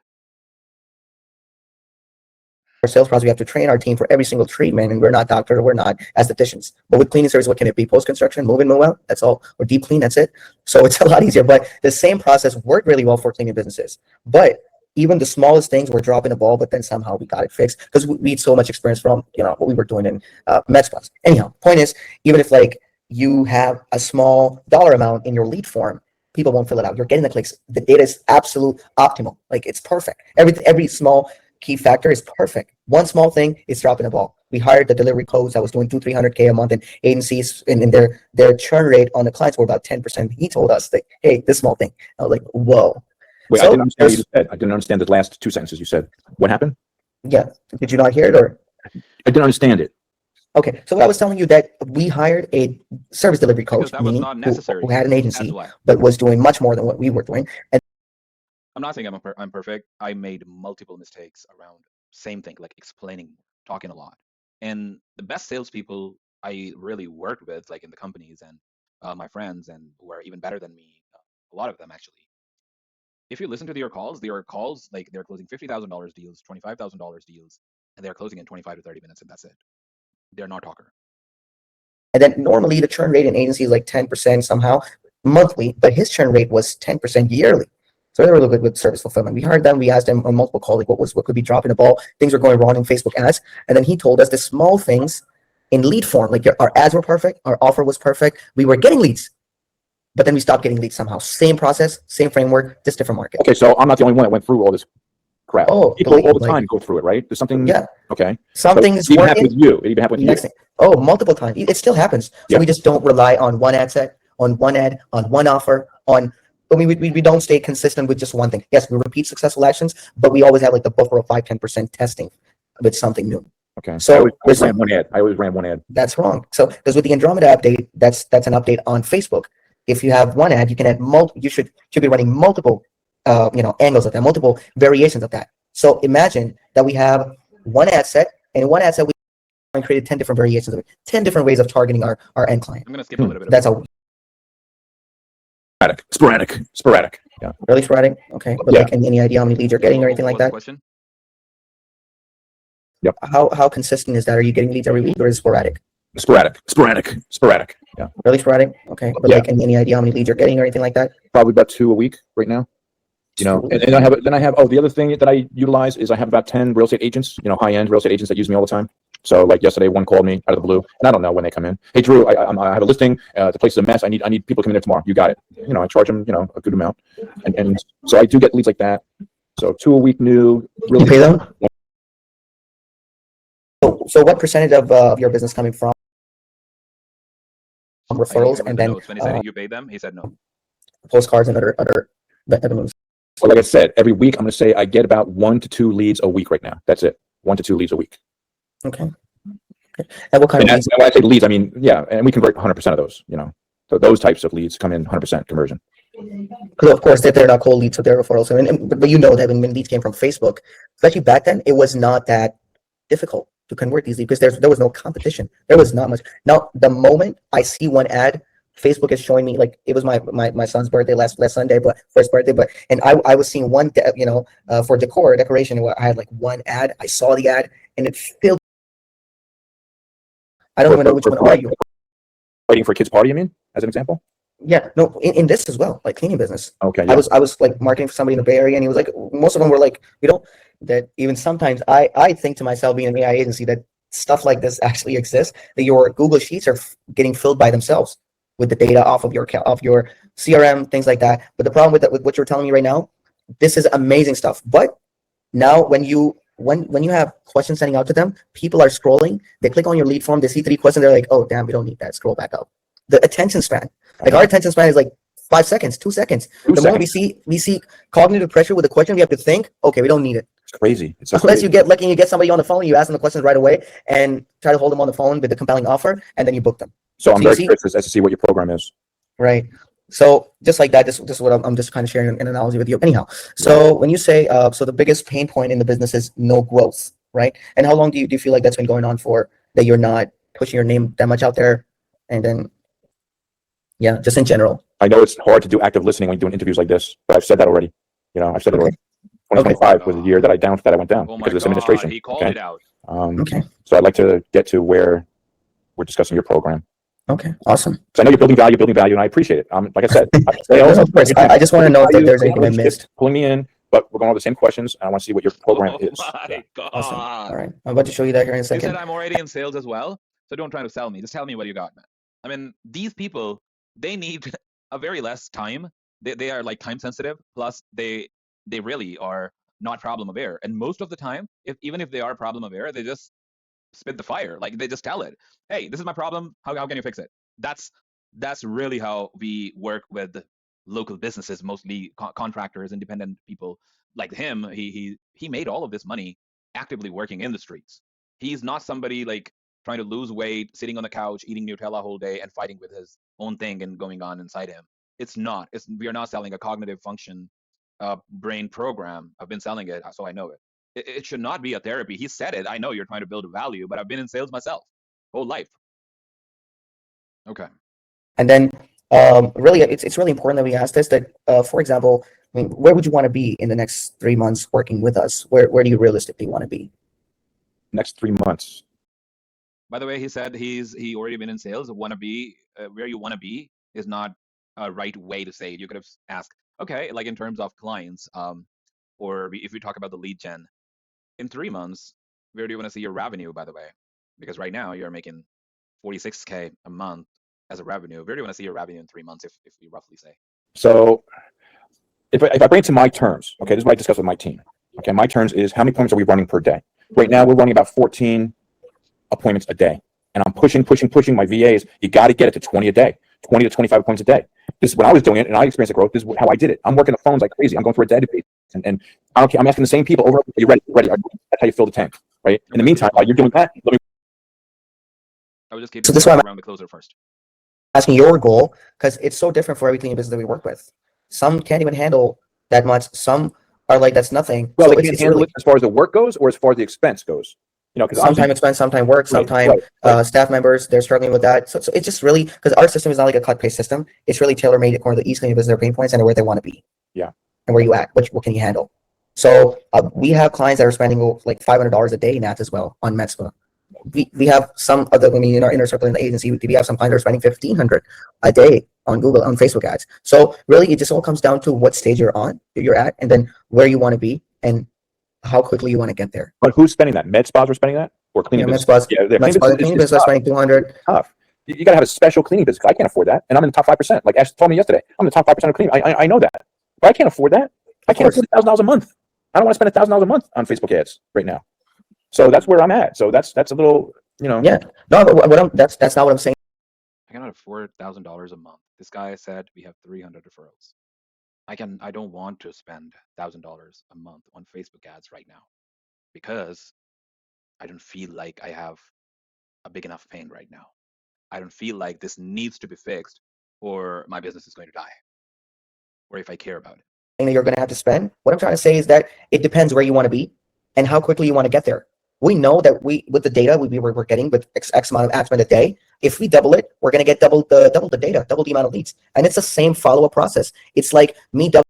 sales process, we have to train our team for every single treatment, and we're not doctors, we're not estheticians. But with cleaning service, what can it be? Post-construction, move in, move out, that's all, or deep clean, that's it. So it's a lot easier, but the same process worked really well for cleaning businesses. But even the smallest things were dropping the ball, but then somehow we got it fixed because we had so much experience from, what we were doing in med spas. Anyhow, point is, even if like you have a small dollar amount in your lead form, people won't fill it out. You're getting the clicks. The data is absolute optimal. Like it's perfect. Every small key factor is perfect. One small thing is dropping the ball. We hired the delivery coach that was doing 200-300K a month in agencies, and their churn rate on the clients were about 10%. He told us that, hey, this small thing. I was like, whoa.
Wait,
So
I didn't understand what you said. I didn't understand the last 2 sentences you said. What happened?
Yeah. Did you not hear it, or?
I didn't understand it.
Okay. So what I was telling you, that we hired a service delivery coach,
that was
meaning
not necessary.
who had an
That's
agency,
why.
but was doing much more than what we were doing. And
I'm not saying I'm perfect. I made multiple mistakes around same thing, like explaining, talking a lot. And the best salespeople I really worked with, like in the companies and my friends, and who are even better than me, a lot of them actually. If you listen to their calls like they're closing $50,000 deals, $25,000 deals, and they're closing in 25 to 30 minutes, and that's it. They're not talker.
And then normally the churn rate in agency is like 10% somehow monthly, but his churn rate was 10% yearly. So they're really good with service fulfillment. We heard them, we asked them on multiple calls, like what could be dropping the ball, things were going wrong in Facebook ads. And then he told us the small things in lead form, like our ads were perfect, our offer was perfect, we were getting leads. But then we stopped getting leads somehow. Same process, same framework, just different market.
Okay, so I'm not the only one that went through all this crap.
Oh,
people all the time go through it, right? There's something.
Yeah.
Okay.
Something's
it even
working.
happened with you. It even happened with you.
Oh, multiple times. It still happens. So
Yeah.
we just don't rely on one ad set, on one ad, on one offer, we don't stay consistent with just one thing. Yes, we repeat successful actions, but we always have like the buffer of 5-10% testing with something new.
Okay.
So
I always ran one ad. I always ran one ad.
That's wrong. So because with the Andromeda update, that's an update on Facebook. If you have one ad, you can add you should be running multiple angles of that, multiple variations of that. So imagine that we have one ad set, and in one ad set we created 10 different variations of it, 10 different ways of targeting our end client.
I'm going to skip a little bit.
That's a
Sporadic. Yeah.
really sporadic. Okay. But like any idea how many leads you're getting or anything like that?
Question?
Yep.
How consistent is that? Are you getting leads every week, or is it sporadic?
Sporadic. Yeah.
Really sporadic. Okay. But like any idea how many leads you're getting or anything like that?
Probably about 2 a week right now. And I have the other thing that I utilize is I have about 10 real estate agents, high-end real estate agents that use me all the time. So like yesterday, one called me out of the blue, and I don't know when they come in. Hey Drew, I have a listing. The place is a mess. I need people coming in tomorrow. You got it. I charge them, a good amount, and so I do get leads like that. So 2 a week new. Really
You pay them? So what percentage of your business coming from referrals, and then
when he said you paid them, he said no.
Postcards and other moves?
Well, like I said, every week I'm going to say I get about 1 to 2 leads a week right now. That's it. 1 to 2 leads a week.
Okay. And what kind of leads?
When I say leads, I mean, and we convert 100% of those, So those types of leads come in 100% conversion.
Because of course they're not cold leads, so they're referrals. But that when leads came from Facebook, especially back then, it was not that difficult to convert these leads because there was no competition. There was not much. Now, the moment I see one ad, Facebook is showing me, like, it was my son's birthday last Sunday, first birthday, and I was seeing one, for decoration, where I had like one ad. I saw the ad and it filled. I don't even know which one are you.
Waiting for a kid's party, you mean, as an example?
Yeah, no, in this as well, like cleaning business.
Okay. Yeah.
I was like marketing for somebody in the Bay Area, and he was like, most of them were like, that even sometimes I think to myself, being an AI agency, that stuff like this actually exists, that your Google Sheets are getting filled by themselves with the data off of your CRM, things like that. But the problem with what you're telling me right now, this is amazing stuff. But now when you have questions sending out to them, people are scrolling, they click on your lead form, they see 3 questions, they're like, oh damn, we don't need that, scroll back up. The attention span, like our attention span is like 5 seconds, 2 seconds. The moment we see cognitive pressure with a question, we have to think, okay, we don't need it.
It's crazy. It's so
Unless
crazy.
you get somebody on the phone, you ask them the questions right away and try to hold them on the phone with the compelling offer, and then you book them.
So I'm very curious as to see what your program is.
Right. So just like that, this is what I'm just kind of sharing an analogy with you. Anyhow, so when you say, so the biggest pain point in the business is no growth, right? And how long do you feel like that's been going on for, that you're not pushing your name that much out there? And then, just in general.
I know it's hard to do active listening when you're doing interviews like this, but I've said that already. I've said it already. 2025 was the year that I went down because of this administration.
He called it out.
Okay.
So I'd like to get to where we're discussing your program.
Okay, awesome.
So I know you're building value, and I appreciate it. Like I said,
No, of course. I just want to know if there's anything I missed.
Pulling me in, but we're going over the same questions, and I want to see what your program is.
My God.
Awesome. All right, I'm about to show you that here in a
You
second.
said I'm already in sales as well, so don't try to sell me. Just tell me what you got, man. I mean, these people, they need a very less time. They are like time sensitive. Plus, they really are not problem aware. And most of the time, even if they are problem aware, they just spit the fire. Like they just tell it, hey, this is my problem. How can you fix it? That's really how we work with local businesses, mostly contractors, independent people like him. He made all of this money actively working in the streets. He's not somebody like trying to lose weight, sitting on the couch, eating Nutella whole day, and fighting with his own thing and going on inside him. We are not selling a cognitive function brain program. I've been selling it, so I know it. It should not be a therapy. He said it. I know you're trying to build a value, but I've been in sales myself whole life. Okay.
And then, really, it's really important that we ask this. That, for example, I mean, where would you want to be in the next 3 months working with us? Where do you realistically want to be?
Next 3 months.
By the way, he said he already been in sales. Want to be where you want to be is not a right way to say it. You could have asked, okay, like in terms of clients, or if we talk about the lead gen, in 3 months, where do you want to see your revenue? By the way, because right now you're making 46K a month as a revenue. Where do you want to see your revenue in 3 months, if we roughly say?
So if I bring it to my terms, okay, this is what I discussed with my team. Okay, my terms is how many appointments are we running per day? Right now, we're running about 14 appointments a day. And I'm pushing my VAs. You got to get it to 20 a day, 20 to 25 appointments a day. This is when I was doing it, and I experienced the growth. This is how I did it. I'm working the phones like crazy. I'm going through a database, and I don't care. I'm asking the same people over. Are you ready? Ready? That's how you fill the tank, right? In the meantime, while you're doing that,
I would just keep around the closer first.
Asking your goal, because it's so different for every cleaning business that we work with. Some can't even handle that much. Some are like, that's nothing.
Well,
so
they can't handle it as far as the work goes, or as far as the expense goes. You know, because
sometimes expense, sometimes work, sometimes staff members, they're struggling with that. So it's just really, because our system is not like a cut paste system. It's really tailor made according to each cleaning business, their pain points, and where they want to be.
Yeah.
And where you at, what can you handle? So we have clients that are spending like $500 a day in that as well on MedSpa. We have some other, I mean, in our inner circle in the agency, we have some clients that are spending $1,500 a day on Google, on Facebook ads. So really, it just all comes down to what stage you're at, and then where you want to be, and how quickly you want to get there.
But who's spending that? Med spas are spending that, or cleaning business?
Cleaning business spending $200.
Tough. You got to have a special cleaning business. I can't afford that, and I'm in the top 5%. Like Ash told me yesterday, I'm in the top 5% of cleaning. I know that, but I can't afford that. I can't afford $1,000 a month. I don't want to spend $1,000 a month on Facebook ads right now. So that's where I'm at. So that's a little, you know.
Yeah. No, but that's not what I'm saying.
I cannot afford $1,000 a month. This guy said we have 300 referrals. I don't want to spend $1,000 a month on Facebook ads right now, because I don't feel like I have a big enough pain right now. I don't feel like this needs to be fixed, or my business is going to die, or if I care about it.
That you're going to have to spend. What I'm trying to say is that it depends where you want to be and how quickly you want to get there. We know that with the data we're getting with X amount of ad spend a day, if we double it, we're going to get double the data, double the amount of leads. And it's the same follow-up process. It's like me double.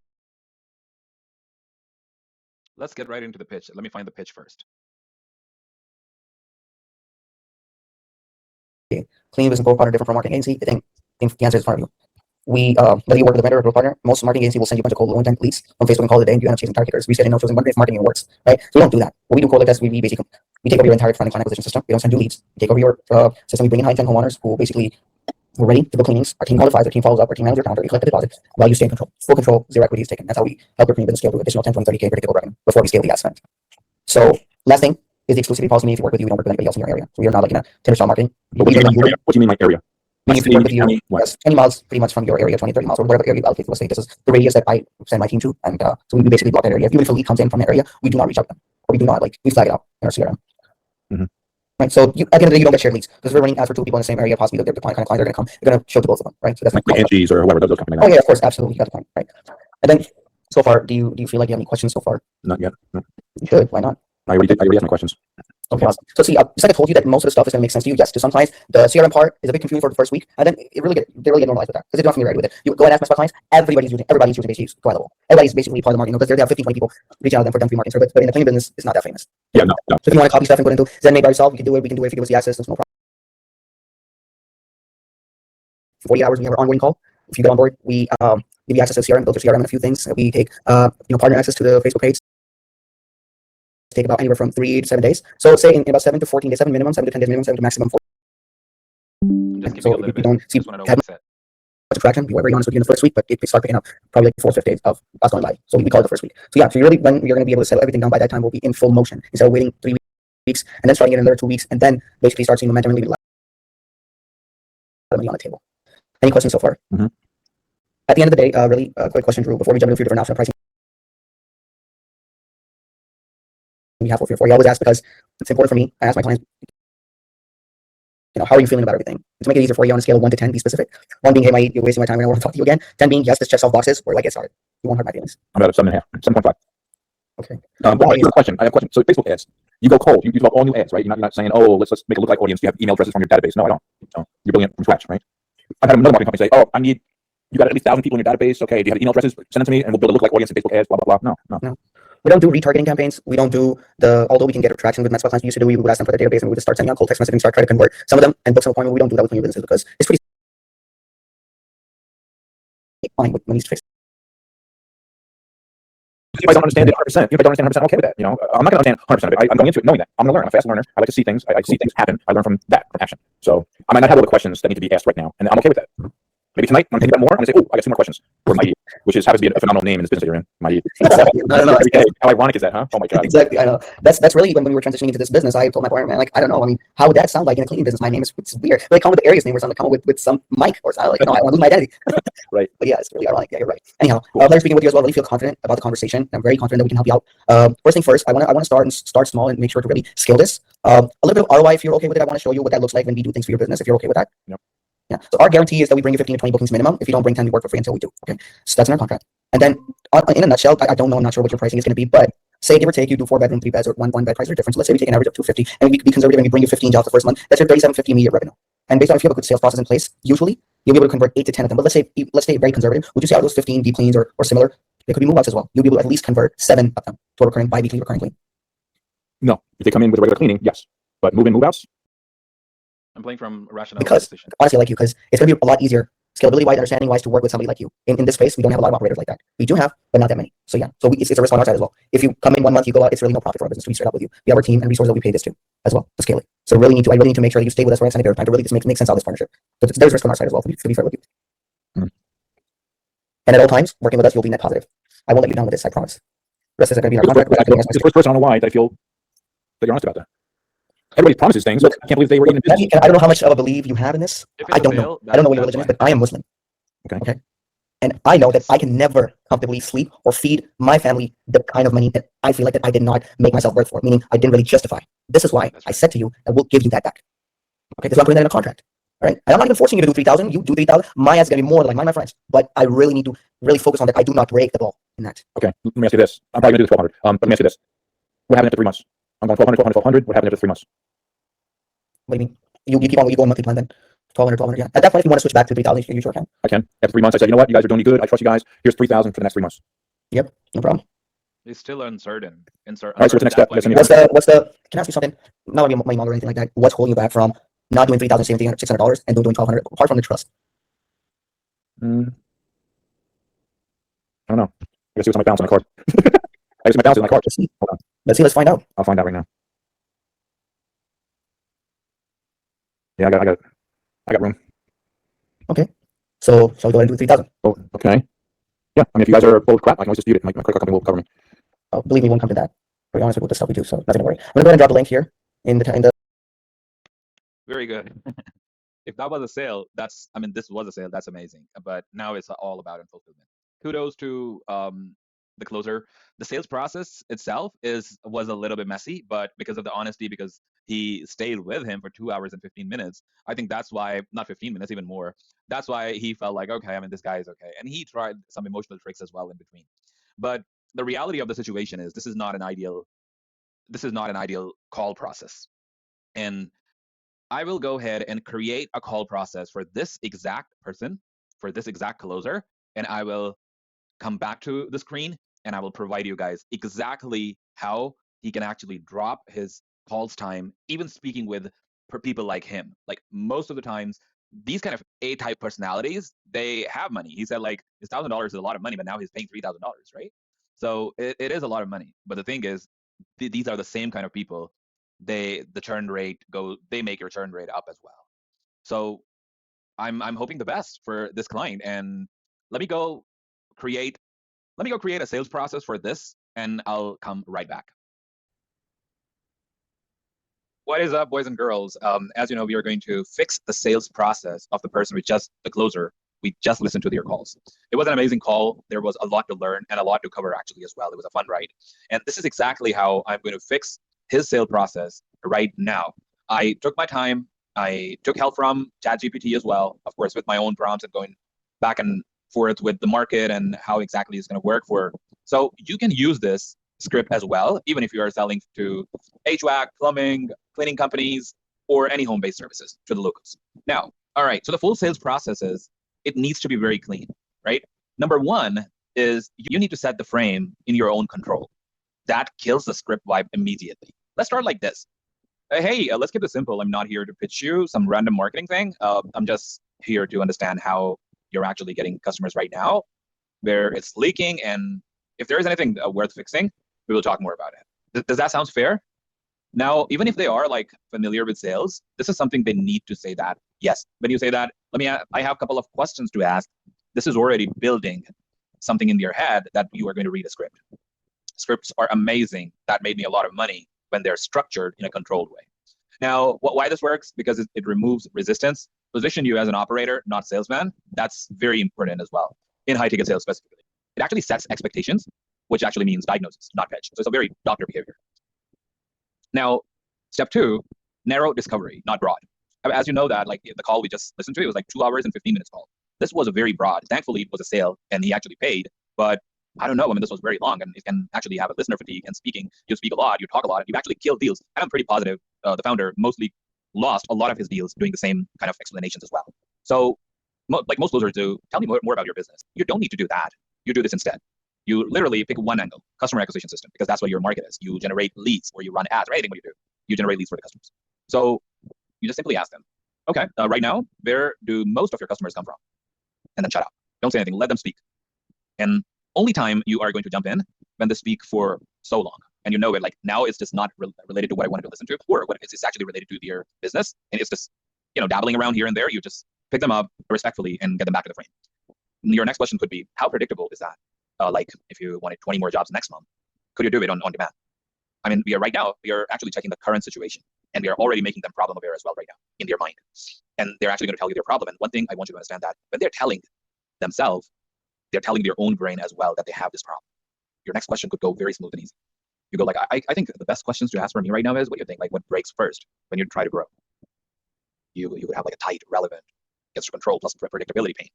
Let's get right into the pitch. Let me find the pitch first.
Cleaning business partner different from marketing agency. I think the answer is in front of you. Whether you work with a vendor or a partner, most marketing agency will send you a bunch of cold low intent leads on Facebook and call it a day, and you end up chasing targeters. We say no choosing Mondays marketing works, right? So we don't do that. What we do cold like this, we basically take over your entire client acquisition system. We don't send you leads. We take over your system. We bring in high intent homeowners who basically we're ready to book cleanings. Our team qualifies, our team follows up, our team manages your calendar, we collect the deposit while you stay in control. Full control, zero equity is taken. That's how we help your cleaning business scale to additional 10, 20, 30K predictable revenue before we scale the ad spend. So last thing is the exclusivity policy. If you work with you, we don't work with anybody else in your area. So we are not like in a Tinder style marketing.
What do you mean my area?
If we work with you, yes, 20 miles pretty much from your area, 20, 30 miles, or whatever area you allocate to. Let's say this is the radius that I send my team to. And so we basically block that area. Even if a lead comes in from that area, we do not reach out to them. Or we do not, we flag it out in our CRM.
Mm-hmm.
Right. So at the end of the day, you don't get shared leads because we're running ads for two people in the same area. Possibly the kind of client they're going to come. They're going to show to both of them. Right. So that's
like Angie's or whoever those companies.
Oh yeah, of course, absolutely. You got the point. Right. And then so far, do you feel like you have any questions so far?
Not yet. No.
You should. Why not?
I already asked my questions.
Okay, awesome. So see, just like I told you that most of the stuff is going to make sense to you. Yes, to sometimes the CRM part is a bit confusing for the first week, and then they really get normalized with that because they're not familiar with it. You go and ask my clients, everybody's using basically go level. Everybody's basically part of the marketing because they have 15, 20 people reach out to them for them free marketing service, but in the cleaning business, it's not that famous.
Yeah, no.
So if you want to copy stuff and put it into ZenMate by yourself, you can do it. We can do it if you give us the access. There's no problem. 40 hours, we have our onboarding call. If you get on board, we give you access to CRM, build your CRM, and a few things. We take partner access to the Facebook page. Take about anywhere from 3 to 7 days. So say in about 7 to 14 days, 7 minimum, 7 to 10 days minimum, 7 to maximum 4.
I'm just giving a little bit.
Don't see
just want to know what's it.
much traction. We were very honest with you in the first week, but it start picking up probably like 4 or 5 days of us going live. So we call it the first week. So yeah, so you're going to be able to settle everything down by that time. We'll be in full motion instead of waiting 3 weeks and then starting it in another 2 weeks and then basically start seeing momentum and leaving a lot of money on the table. Any questions so far?
Mm-hmm.
At the end of the day, really quick question, Drew, before we jump into a few different options of pricing we have for you. I always ask because it's important for me. I ask my clients, how are you feeling about everything? To make it easier for you on a scale of 1 to 10, be specific. 1 being, hey, Mike, you're wasting my time. I don't want to talk to you again. 10 being, yes, this checks off boxes, or like, get started. You won't hurt my feelings.
I'm about a 7.5, 7.5.
Okay.
But I have a question. So Facebook ads, you go cold. You develop all new ads, right? You're not saying, oh, let's make it look like audience. You have email addresses from your database. No, I don't. So you're building it from scratch, right? I've had another marketing company say, oh, you got at least 1,000 people in your database. Okay, do you have email addresses? Send them to me, and we'll build it look like audience and Facebook ads. Blah blah blah. No. We don't do retargeting campaigns. We don't do although we can get traction with Met clients we used to do, we would ask them for their database and we would just start sending out cold text messaging, start trying to convert some of them and book some appointment. We don't do that with new businesses because it's pretty fine when you face. If I don't understand it 100%, if I don't understand 100%, I'm okay with that. I'm not going to understand 100% of it. I'm going into it knowing that. I'm going to learn. I'm a fast learner. I like to see things. I see things happen. I learn from action. So I might not have all the questions that need to be asked right now, and I'm okay with that. Maybe tonight, when I think about more, I'm going to say, oh, I got 2 more questions. Or Mighty, which happens to be a phenomenal name in this business that you're in. Mighty. How ironic is that, huh? Oh my God.
Exactly. I know. That's really when we were transitioning into this business, I told my partner, man, like, I don't know. I mean, how would that sound like in a cleaning business? My name is, it's weird. They come with the areas name or something, come with some Mike or something. Like, I want to lose my identity.
Right.
But yeah, it's really ironic. Yeah, you're right. Anyhow, pleasure speaking with you as well. Really feel confident about the conversation. I'm very confident that we can help you out. First thing first, I want to start small and make sure to really scale this. A little bit of ROI if you're okay with it. I want to show you what that looks like when we do things for your business. If you're okay with that.
Yep.
Yeah. So our guarantee is that we bring you 15 to 20 bookings minimum. If you don't bring 10, we work for free until we do. Okay. So that's in our contract. And then in a nutshell, I don't know, I'm not sure what your pricing is going to be, but say give or take, you do 4 bedroom, 3 beds, or one bed prices are different. So let's say we take an average of 250 and we be conservative and we bring you 15 jobs the first month. That's your 3750 immediate revenue. And based on if you have a good sales process in place, usually you'll be able to convert 8 to 10 of them. But let's stay very conservative. Would you say out of those 15 deep cleans or similar? They could be move outs as well. You'll be able to at least convert 7 of them to a recurring bi-weekly recurring clean.
No. If they come in with a regular cleaning, yes. But move in, move outs?
I'm playing from rational
because
decision.
Honestly, I like you because it's going to be a lot easier scalability wise, understanding wise to work with somebody like you. In this space, we don't have a lot of operators like that. We do have, but not that many. So yeah, so it's a risk on our side as well. If you come in 1 month, you go out, it's really no profit for our business to be straight up with you. We have our team and resources that we pay this to as well to scale it. So I really need to make sure that you stay with us for an extended period of time to really just make sense out of this partnership. But there's risk on our side as well to be fair with you. Mm-hmm. And at all times, working with us, you'll be net positive. I won't let you down with this, I promise. The rest is going to be in our contract.
This first person, I don't know why I feel that you're honest about that. Everybody promises things. Look, I can't believe they were in business.
I don't know how much of a belief you have in this. I don't know. I don't know what your religion is, but I am Muslim. Okay. And I know that I can never comfortably sleep or feed my family the kind of money that I feel like that I did not make myself work for, meaning I didn't really justify. This is why I said to you that we'll give you that back. Okay, this is why I'm putting that in a contract. All right. And I'm not even forcing you to do 3,000. You do 3,000. My ass is going to be more like my friends. But I really need to focus on that. I do not break the ball in that. Okay.
Let me ask you this. I'm probably going to do 1,200. But let me ask you this. What happened after 3 months? I'm going 1,200, 1,200. What happened after 3 months?
What do you mean? You keep on, you go on monthly plan then. 1,200, yeah. At that point, if you want to switch back to 3,000, you can use your account.
I can. After 3 months, I said, you know what? You guys are doing good. I trust you guys. Here's 3,000 for the next 3 months.
Yep. No problem.
It's still uncertain.
All right, so what's the next step?
Can I ask you something? Not really money or anything like that. What's holding you back from not doing $3,600 and doing $1,200 apart from the trust?
I don't know. I gotta see what's on my balance on my card. I gotta see my balance on my card. Hold on.
Let's find out.
I'll find out right now. Yeah, I got room.
Okay. So shall we go ahead and do 3,000?
Oh, okay. Yeah, I mean, if you guys are both crap, I can always dispute it. My credit card company will cover me.
Oh, believe me, we won't come to that. To be honest with the stuff we do, so nothing to worry. I'm gonna go ahead and drop a link here in the.
Very good. If that was a sale, this was a sale. That's amazing. But now it's all about fulfillment. Kudos to the closer. The sales process itself was a little bit messy, but because of the honesty, because he stayed with him for 2 hours and 15 minutes, I think that's why, not 15 minutes, even more. That's why he felt like, okay, this guy is okay. And he tried some emotional tricks as well in between. But the reality of the situation is this is not an ideal this is not an ideal call process. And I will go ahead and create a call process for this exact person, for this exact closer, and I will come back to the screen and I will provide you guys exactly how he can actually drop his calls time, even speaking with people like him. Like most of the times, these kind of A-type personalities, they have money. He said like his $1,000 is a lot of money, but now he's paying $3,000, right? So it is a lot of money. But the thing is, these are the same kind of people. The churn rate they make your churn rate up as well. So I'm hoping the best for this client, and let me go create a sales process for this, and I'll come right back. What is up, boys and girls? As you know, we are going to fix the sales process of the person the closer. We just listened to their calls. It was an amazing call. There was a lot to learn and a lot to cover actually as well. It was a fun ride. And this is exactly how I'm going to fix his sale process right now. I took my time. I took help from ChatGPT as well, of course, with my own prompts and going back and forth with the market and how exactly it's going to work for. So you can use this script as well, even if you are selling to HVAC, plumbing, cleaning companies, or any home-based services to the locals. Now, all right, so the full sales process it needs to be very clean, right? Number one is you need to set the frame in your own control. That kills the script vibe immediately. Let's start like this. Hey, let's keep it simple. I'm not here to pitch you some random marketing thing. I'm just here to understand how you're actually getting customers right now, where it's leaking, and if there is anything worth fixing, we will talk more about it. Does that sound fair? Now, even if they are like familiar with sales, this is something they need to say that. Yes, when you say that, I have a couple of questions to ask. This is already building something in your head that you are going to read a script. Scripts are amazing. That made me a lot of money when they're structured in a controlled way. Now, why this works? Because it removes resistance. Position you as an operator, not salesman. That's very important as well in high ticket sales specifically. It actually sets expectations, which actually means diagnosis, not pitch. So it's a very doctor behavior. Now, step two, narrow discovery, not broad. As you know that, like the call we just listened to, it was like 2 hours and 15 minutes call. This was a very broad. Thankfully, it was a sale and he actually paid, but I don't know. I mean, this was very long and it can actually have a listener fatigue and speaking. You speak a lot, you talk a lot, you actually kill deals. And I'm pretty positive the founder mostly lost a lot of his deals doing the same kind of explanations as well. So like most closers do, tell me more about your business. You don't need to do that. You do this instead. You literally pick one angle, customer acquisition system, because that's what your market is. You generate leads or you run ads or anything what you do. You generate leads for the customers. So you just simply ask them, okay, right now, where do most of your customers come from? And then shut up. Don't say anything. Let them speak. And only time you are going to jump in when they speak for so long. And you know it, like now it's just not related to what I wanted to listen to, or what it's actually related to their business. And it's just, dabbling around here and there. You just pick them up respectfully and get them back to the frame. Your next question could be, how predictable is that? Like if you wanted 20 more jobs next month, could you do it on demand? I mean, we are actually checking the current situation, and we are already making them problem aware as well right now in their mind. And they're actually going to tell you their problem. And one thing I want you to understand that when they're telling themselves, they're telling their own brain as well that they have this problem. Your next question could go very smooth and easy. You go like, I think the best questions to ask for me right now is, what do you think? Like, what breaks first when you try to grow? You would have like a tight, relevant, gets to control plus predictability pain.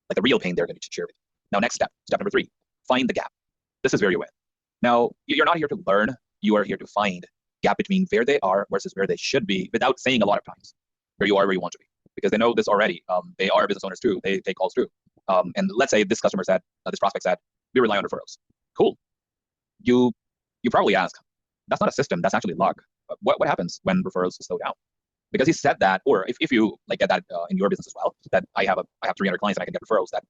Like the real pain they're going to share with you. Now, next step number 3, find the gap. This is where you win. Now, you're not here to learn. You are here to find gap between where they are versus where they should be without saying a lot of times where you are where you want to be, because they know this already. They are business owners too. They take calls too. And let's say this customer said, this prospect said, we rely on referrals. Cool. You probably ask, that's not a system. That's actually luck. What happens when referrals slow down? Because he said that, or if you like get that in your business as well, that I have 300 clients and I can get referrals, that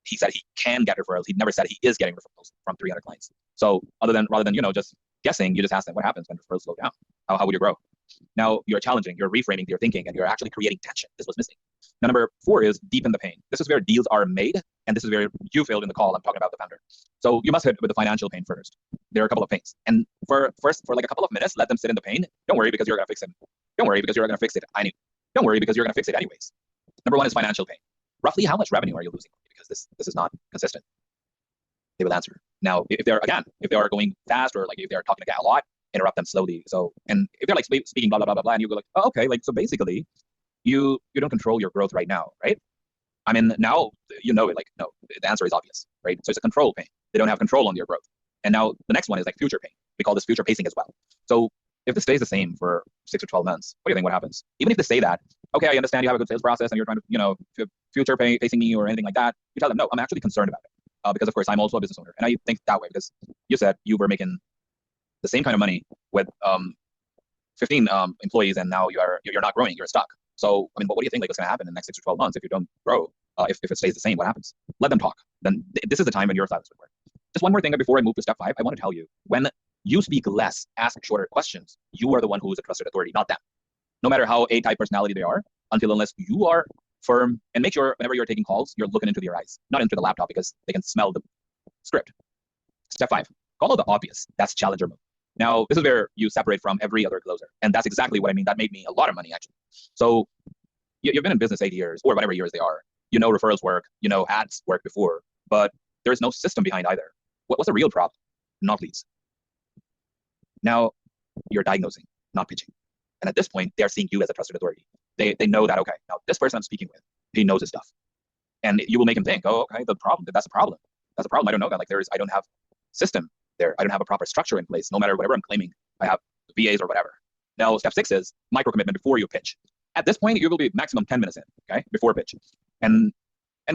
he said he can get referrals. He never said he is getting referrals from 300 clients. So rather than just guessing, you just ask them what happens when referrals slow down. How would you grow? Now you're challenging, you're reframing your thinking, and you're actually creating tension. This was missing. Now, number 4 is deepen the pain. This is where deals are made, and this is where you failed in the call. I'm talking about the founder. So you must hit with the financial pain first. There are a couple of pains, and for like a couple of minutes, let them sit in the pain. Don't worry because you're gonna fix it. Don't worry because you're gonna fix it. Don't worry because you're gonna fix it anyways. Number 1 is financial pain. Roughly how much revenue are you losing? Because this is not consistent. They will answer. Now, if they are going fast, or like if they're talking a lot, interrupt them slowly. So, and if they're like speaking blah blah blah blah blah, and you go like, oh, okay, like so basically, you don't control your growth right now, right? I mean, now you know it. Like, no, the answer is obvious, right? So it's a control pain. They don't have control on their growth. And now the next one is like future pain. We call this future pacing as well. So if this stays the same for 6 to 12 months, what do you think what happens? Even if they say that, okay, I understand you have a good sales process and you're trying to, future pacing me or anything like that, you tell them, no, I'm actually concerned about it. Because of course I'm also a business owner. And I think that way because you said you were making the same kind of money with 15 employees and now you're not growing, you're stuck. So, I mean, what do you think is going to happen in the next 6 to 12 months if you don't grow? If it stays the same, what happens? Let them talk. Then this is the time when your silence would work. Just one more thing before I move to step 5, I want to tell you, when you speak less, ask shorter questions, you are the one who is a trusted authority, not them. No matter how A-type personality they are, unless you are firm, and make sure whenever you're taking calls, you're looking into their eyes, not into the laptop because they can smell the script. Step 5, call out the obvious. That's challenger move. Now, this is where you separate from every other closer. And that's exactly what I mean. That made me a lot of money, actually. So you've been in business 8 years or whatever years they are. You know referrals work. You know ads work before. But there's no system behind either. What's the real problem? Not leads. Now, you're diagnosing, not pitching. And at this point, they're seeing you as a trusted authority. They know that, okay, now this person I'm speaking with, he knows his stuff. And you will make him think, oh, okay, that's a problem. That's a problem. I don't know that. I don't have system there. I don't have a proper structure in place. No matter whatever I'm claiming, I have VAs or whatever. Now, step 6 is micro commitment before you pitch. At this point, you will be maximum 10 minutes in, okay, before pitch. And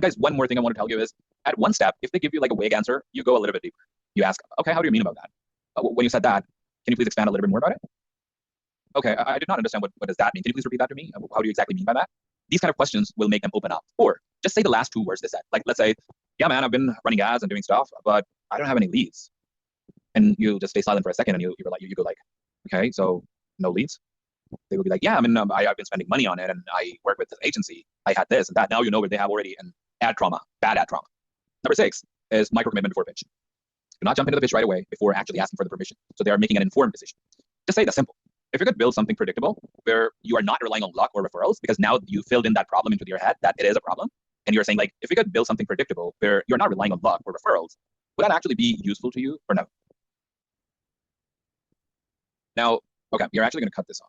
guys, one more thing I want to tell you is at one step, if they give you like a vague answer, you go a little bit deeper. You ask, okay, how do you mean about that? When you said that, can you please expand a little bit more about it? Okay, I did not understand what does that mean. Can you please repeat that to me? How do you exactly mean by that? These kind of questions will make them open up. Or just say the last 2 words they said. Like, let's say, yeah, man, I've been running ads and doing stuff, but I don't have any leads. And you just stay silent for a second and you go like, okay, so no leads? They will be like, yeah, I mean, I've been spending money on it and I work with this agency. I had this and that. Now you know what they have already an ad trauma, bad ad trauma. Number 6 is micro commitment before pitch. Do not jump into the pitch right away before actually asking for the permission. So they are making an informed decision. Just say that simple. If you could build something predictable where you are not relying on luck or referrals, because now you filled in that problem into your head that it is a problem, and you're saying like, if you could build something predictable where you're not relying on luck or referrals, would that actually be useful to you or no? Now, okay, you're actually going to cut this off.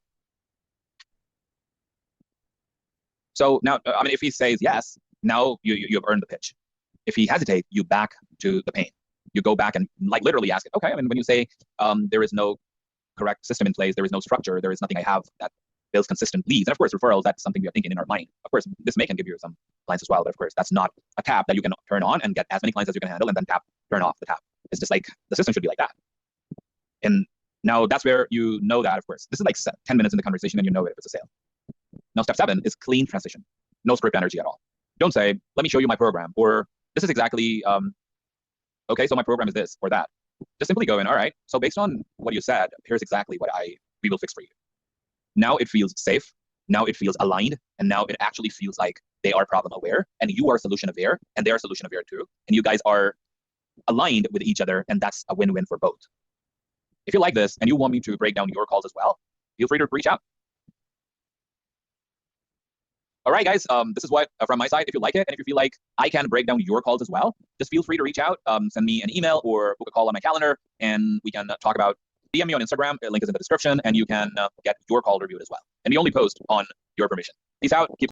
So now, I mean, if he says yes, now you've earned the pitch. If he hesitates, you back to the pain. You go back and like literally ask it. Okay, I mean, when you say there is no correct system in place, there is no structure, there is nothing I have that builds consistent leads. And of course, referrals, that's something we are thinking in our mind. Of course, this may can give you some clients as well, but of course, that's not a tap that you can turn on and get as many clients as you can handle and then turn off the tap. It's just like the system should be like that. And now that's where you know that, of course. This is like 10 minutes in the conversation and you know it if it's a sale. Now, step 7 is clean transition. No script energy at all. Don't say, let me show you my program, or this is exactly, okay, so my program is this or that. Just simply go in, all right, so based on what you said, here's exactly what we will fix for you. Now it feels safe, now it feels aligned, and now it actually feels like they are problem aware, and you are solution aware, and they are solution aware too, and you guys are aligned with each other, and that's a win-win for both. If you like this, and you want me to break down your calls as well, feel free to reach out. All right, guys, this is what from my side. If you like it, and if you feel like I can break down your calls as well, just feel free to reach out, send me an email or book a call on my calendar, and we can talk about. DM me on Instagram. The link is in the description, and you can get your call reviewed as well. And we only post on your permission. Peace out. Keep